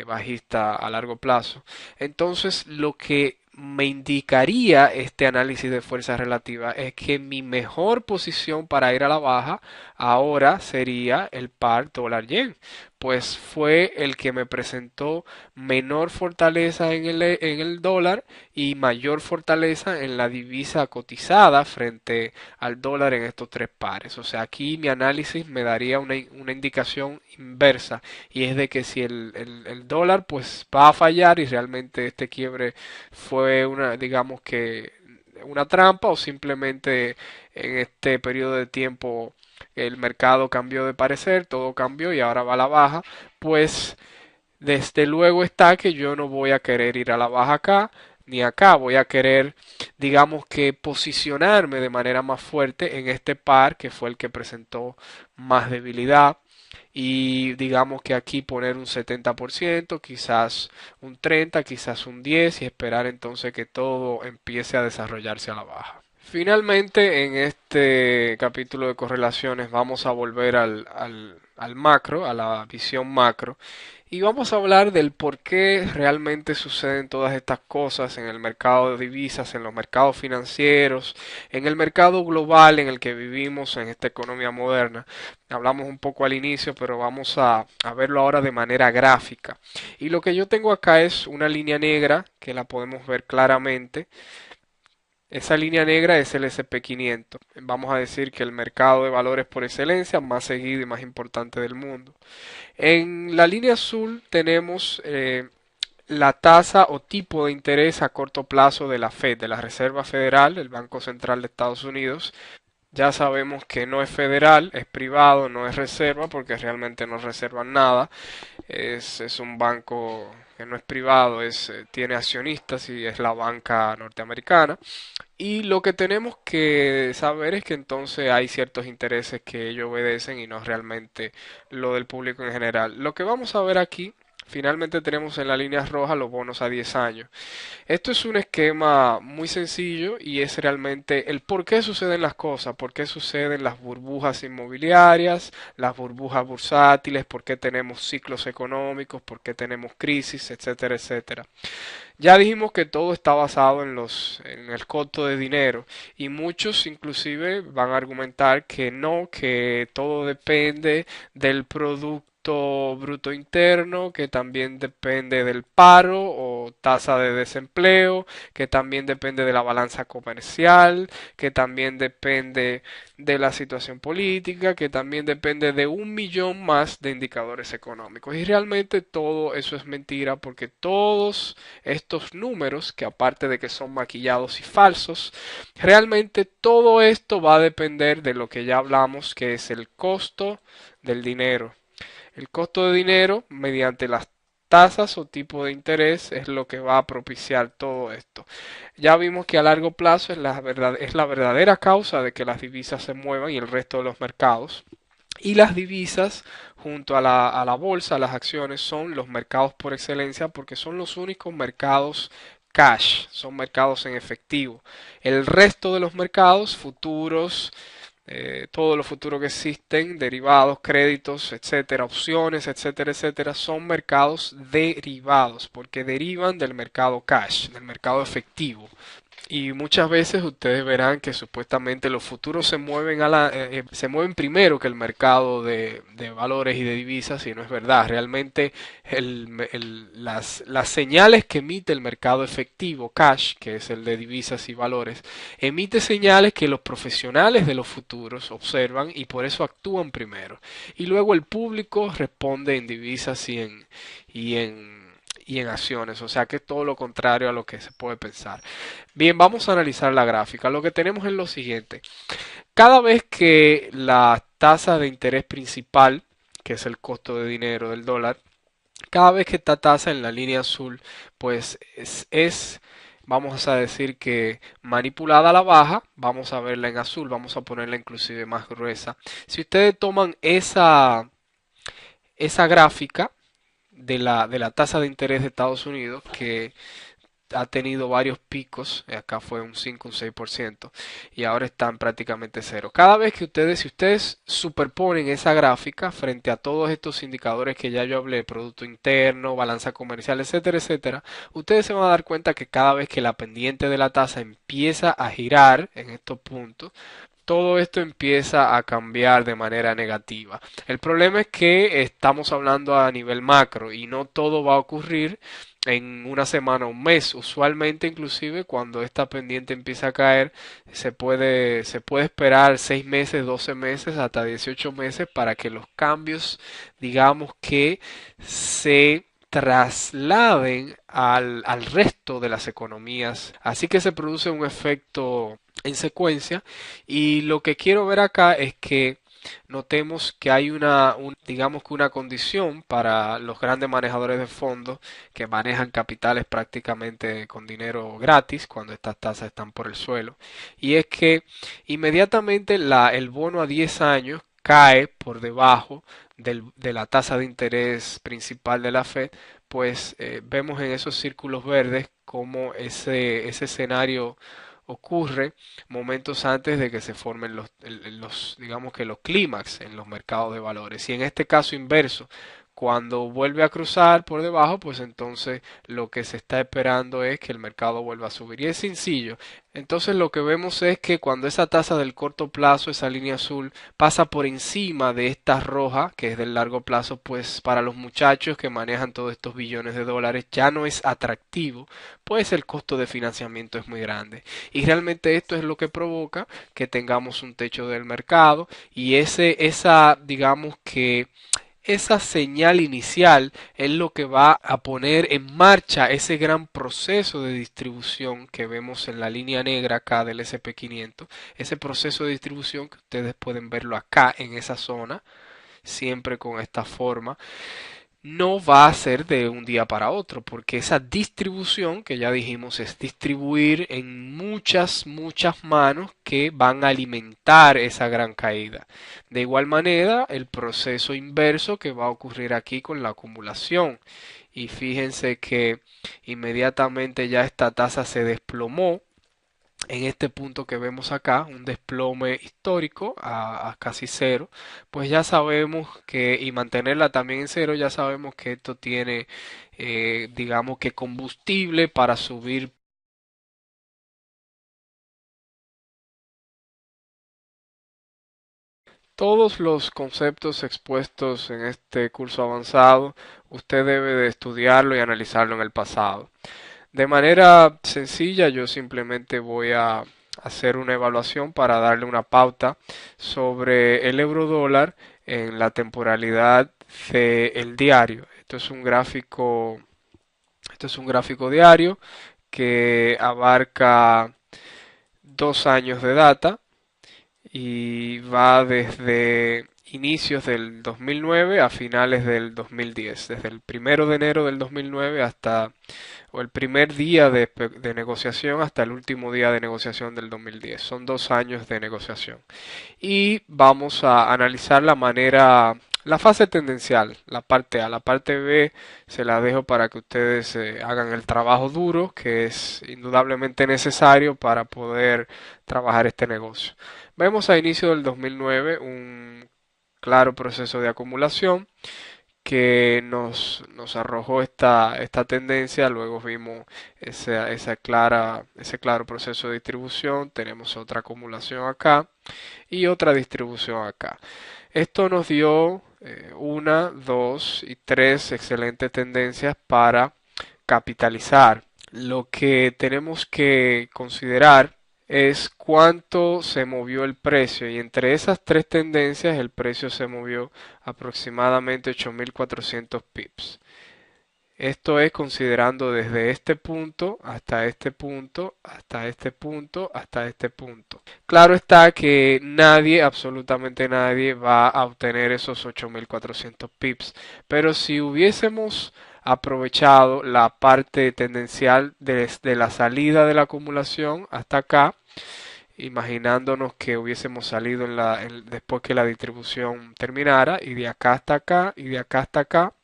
A: bajista a largo plazo, entonces lo que me indicaría este análisis de fuerza relativa es que mi mejor posición para ir a la baja ahora sería el par dólar yen, pues fue el que me presentó menor fortaleza en el dólar y mayor fortaleza en la divisa cotizada frente al dólar en estos tres pares. O sea, aquí mi análisis me daría una indicación inversa y es de que si el dólar pues va a fallar y realmente este quiebre fue una, digamos que una trampa o simplemente en este periodo de tiempo el mercado cambió de parecer, todo cambió y ahora va a la baja, pues desde luego está que yo no voy a querer ir a la baja acá ni acá, voy a querer, digamos que posicionarme de manera más fuerte en este par que fue el que presentó más debilidad y digamos que aquí poner un 70%, quizás un 30%, quizás un 10% y esperar entonces que todo empiece a desarrollarse a la baja. Finalmente, en este capítulo de correlaciones vamos a volver al macro, a la visión macro, y vamos a hablar del por qué realmente suceden todas estas cosas en el mercado de divisas, en los mercados financieros, en el mercado global en el que vivimos en esta economía moderna. Hablamos un poco al inicio, pero vamos a verlo ahora de manera gráfica. Y lo que yo tengo acá es una línea negra que la podemos ver claramente. Esa línea negra es el SP500. Vamos a decir que el mercado de valores por excelencia más seguido y más importante del mundo. En la línea azul tenemos la tasa o tipo de interés a corto plazo de la Fed, de la Reserva Federal, el Banco Central de Estados Unidos. Ya sabemos que no es federal, es privado, no es reserva, porque realmente no reservan nada. Es un banco que no es privado, tiene accionistas y es la banca norteamericana. Y lo que tenemos que saber es que entonces hay ciertos intereses que ellos obedecen y no realmente lo del público en general. Lo que vamos a ver aquí, finalmente tenemos en la línea roja los bonos a 10 años. Esto es un esquema muy sencillo y es realmente el por qué suceden las cosas, por qué suceden las burbujas inmobiliarias, las burbujas bursátiles, por qué tenemos ciclos económicos, por qué tenemos crisis, etcétera, etcétera. Ya dijimos que todo está basado en el costo de dinero y muchos inclusive van a argumentar que no, que todo depende del producto bruto interno, que también depende del paro o tasa de desempleo, que también depende de la balanza comercial, que también depende de la situación política, que también depende de un millón más de indicadores económicos. Y realmente todo eso es mentira porque todos estos números, que aparte de que son maquillados y falsos, realmente todo esto va a depender de lo que ya hablamos, que es el costo del dinero. El costo de dinero mediante las tasas o tipo de interés es lo que va a propiciar todo esto. Ya vimos que a largo plazo es la verdadera causa de que las divisas se muevan y el resto de los mercados. Y las divisas, junto a a la bolsa, las acciones, son los mercados por excelencia porque son los únicos mercados cash, son mercados en efectivo. El resto de los mercados, futuros, todos los futuros que existen, derivados, créditos, etcétera, opciones, etcétera, etcétera, son mercados derivados porque derivan del mercado cash, del mercado efectivo. Y muchas veces ustedes verán que supuestamente los futuros se mueven primero que el mercado de valores y de divisas, y no es verdad. Realmente las señales que emite el mercado efectivo, cash, que es el de divisas y valores, emite señales que los profesionales de los futuros observan y por eso actúan primero. Y luego el público responde en divisas y en, y en acciones, o sea que es todo lo contrario a lo que se puede pensar. Bien, vamos a analizar la gráfica. Lo que tenemos es lo siguiente. Cada vez que la tasa de interés principal, que es el costo de dinero del dólar, cada vez que esta tasa en la línea azul, pues vamos a decir que manipulada a la baja, vamos a verla en azul, vamos a ponerla inclusive más gruesa. Si ustedes toman esa gráfica de la tasa de interés de Estados Unidos, que ha tenido varios picos, acá fue un 5, un 6%, y ahora están prácticamente cero. Cada vez que si ustedes superponen esa gráfica frente a todos estos indicadores que ya yo hablé, producto interno, balanza comercial, etcétera, etcétera, ustedes se van a dar cuenta que cada vez que la pendiente de la tasa empieza a girar en estos puntos, todo esto empieza a cambiar de manera negativa. El problema es que estamos hablando a nivel macro y no todo va a ocurrir en una semana o un mes. Usualmente, inclusive, cuando esta pendiente empieza a caer, se puede esperar 6 meses, 12 meses, hasta 18 meses para que los cambios, digamos que se trasladen al resto de las economías. Así que se produce un efecto en secuencia, y lo que quiero ver acá es que notemos que hay digamos que una condición para los grandes manejadores de fondos que manejan capitales prácticamente con dinero gratis cuando estas tasas están por el suelo, y es que inmediatamente el bono a 10 años cae por debajo de la tasa de interés principal de la Fed, pues vemos en esos círculos verdes como ese escenario ocurre momentos antes de que se formen digamos que los clímax en los mercados de valores. Y en este caso inverso, cuando vuelve a cruzar por debajo, pues entonces lo que se está esperando es que el mercado vuelva a subir. Y es sencillo. Entonces lo que vemos es que cuando esa tasa del corto plazo, esa línea azul, pasa por encima de esta roja, que es del largo plazo, pues para los muchachos que manejan todos estos billones de dólares ya no es atractivo, pues el costo de financiamiento es muy grande. Y realmente esto es lo que provoca que tengamos un techo del mercado, y digamos que esa señal inicial es lo que va a poner en marcha ese gran proceso de distribución que vemos en la línea negra acá del SP500, ese proceso de distribución que ustedes pueden verlo acá en esa zona, siempre con esta forma. No va a ser de un día para otro, porque esa distribución que ya dijimos es distribuir en muchas, muchas manos que van a alimentar esa gran caída. De igual manera, el proceso inverso que va a ocurrir aquí con la acumulación. Y fíjense que inmediatamente ya esta tasa se desplomó en este punto que vemos acá, un desplome histórico a casi cero, pues ya sabemos que, y mantenerla también en cero, ya sabemos que esto tiene, digamos que combustible para subir. Todos los conceptos expuestos en este curso avanzado, usted debe de estudiarlo y analizarlo en el pasado. De manera sencilla, yo simplemente voy a hacer una evaluación para darle una pauta sobre el euro dólar en la temporalidad del diario. Esto es un gráfico diario que abarca 2 años de data y va desde inicios del 2009 a finales del 2010, desde el 1 de enero del 2009 hasta o el primer día de negociación hasta el último día de negociación del 2010. Son 2 años de negociación. Y vamos a analizar la manera La fase tendencial, la parte A. La parte B se la dejo para que ustedes hagan el trabajo duro, que es indudablemente necesario para poder trabajar este negocio. Vemos a inicio del 2009 un claro proceso de acumulación que nos arrojó esta tendencia. Luego vimos ese claro proceso de distribución. Tenemos otra acumulación acá y otra distribución acá. Esto nos dio una, dos y tres excelentes tendencias para capitalizar. Lo que tenemos que considerar es cuánto se movió el precio, y entre esas tres tendencias el precio se movió aproximadamente 8.400 pips. Esto es considerando desde este punto hasta este punto, hasta este punto, hasta este punto. Claro está que nadie, absolutamente nadie, va a obtener esos 8.400 pips, pero si hubiésemos aprovechado la parte tendencial desde la salida de la acumulación hasta acá, imaginándonos que hubiésemos salido después que la distribución terminara, y de acá hasta acá, y de acá hasta acá,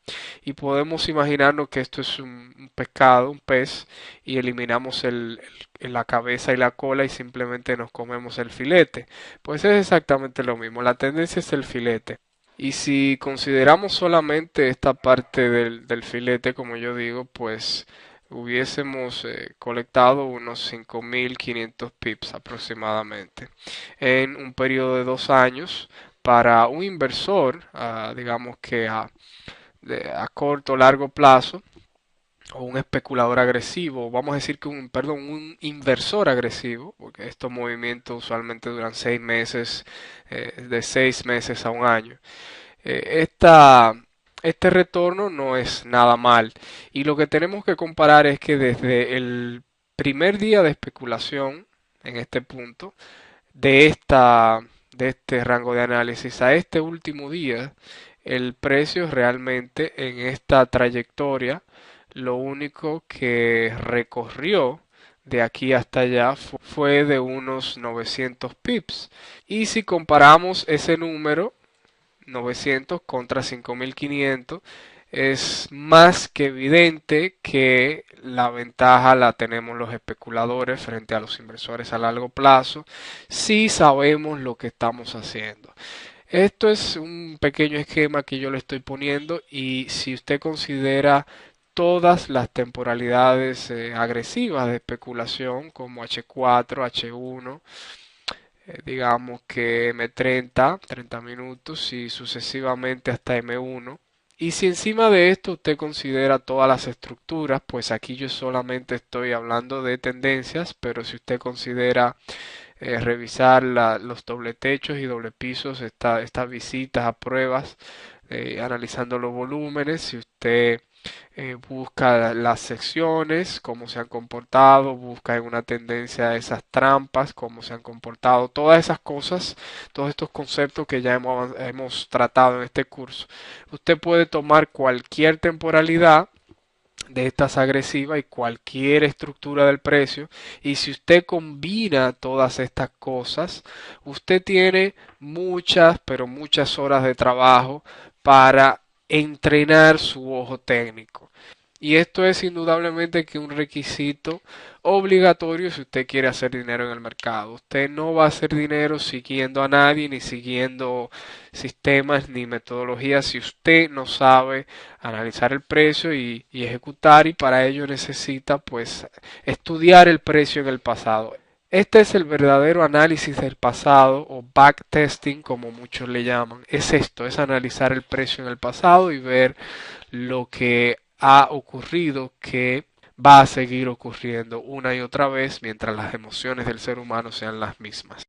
A: y podemos imaginarnos que esto es un pescado, un pez, y eliminamos la cabeza y la cola y simplemente nos comemos el filete. Pues es exactamente lo mismo, la tendencia es el filete. Y si consideramos solamente esta parte del filete, como yo digo, pues hubiésemos colectado unos 5.500 pips aproximadamente en un periodo de 2 años. Para un inversor, digamos que a corto o largo plazo, o un especulador agresivo, vamos a decir que un inversor agresivo, porque estos movimientos usualmente duran 6 meses, de 6 meses a un año. Este retorno no es nada mal, y lo que tenemos que comparar es que desde el primer día de especulación en este punto de este rango de análisis a este último día, el precio realmente en esta trayectoria, lo único que recorrió de aquí hasta allá fue de unos 900 pips. Y si comparamos ese número 900 contra 5.500, es más que evidente que la ventaja la tenemos los especuladores frente a los inversores a largo plazo si sabemos lo que estamos haciendo. Esto es un pequeño esquema que yo le estoy poniendo, y si usted considera todas las temporalidades agresivas de especulación como H4, H1, digamos que M30, 30 minutos y sucesivamente hasta M1. Y si encima de esto usted considera todas las estructuras, pues aquí yo solamente estoy hablando de tendencias, pero si usted considera revisar los doble techos y doble pisos, estas visitas a pruebas, analizando los volúmenes, si usted busca las secciones, cómo se han comportado, busca en una tendencia esas trampas, cómo se han comportado, todas esas cosas, todos estos conceptos que ya hemos tratado en este curso. Usted puede tomar cualquier temporalidad de estas agresivas y cualquier estructura del precio, y si usted combina todas estas cosas, usted tiene muchas, pero muchas horas de trabajo para entrenar su ojo técnico. Y esto es indudablemente que un requisito obligatorio si usted quiere hacer dinero en el mercado. Usted no va a hacer dinero siguiendo a nadie, ni siguiendo sistemas ni metodologías, si usted no sabe analizar el precio y ejecutar, y para ello necesita pues estudiar el precio en el pasado. Este es el verdadero análisis del pasado, o backtesting como muchos le llaman. Es esto, es analizar el precio en el pasado y ver lo que ha ocurrido, que va a seguir ocurriendo una y otra vez mientras las emociones del ser humano sean las mismas.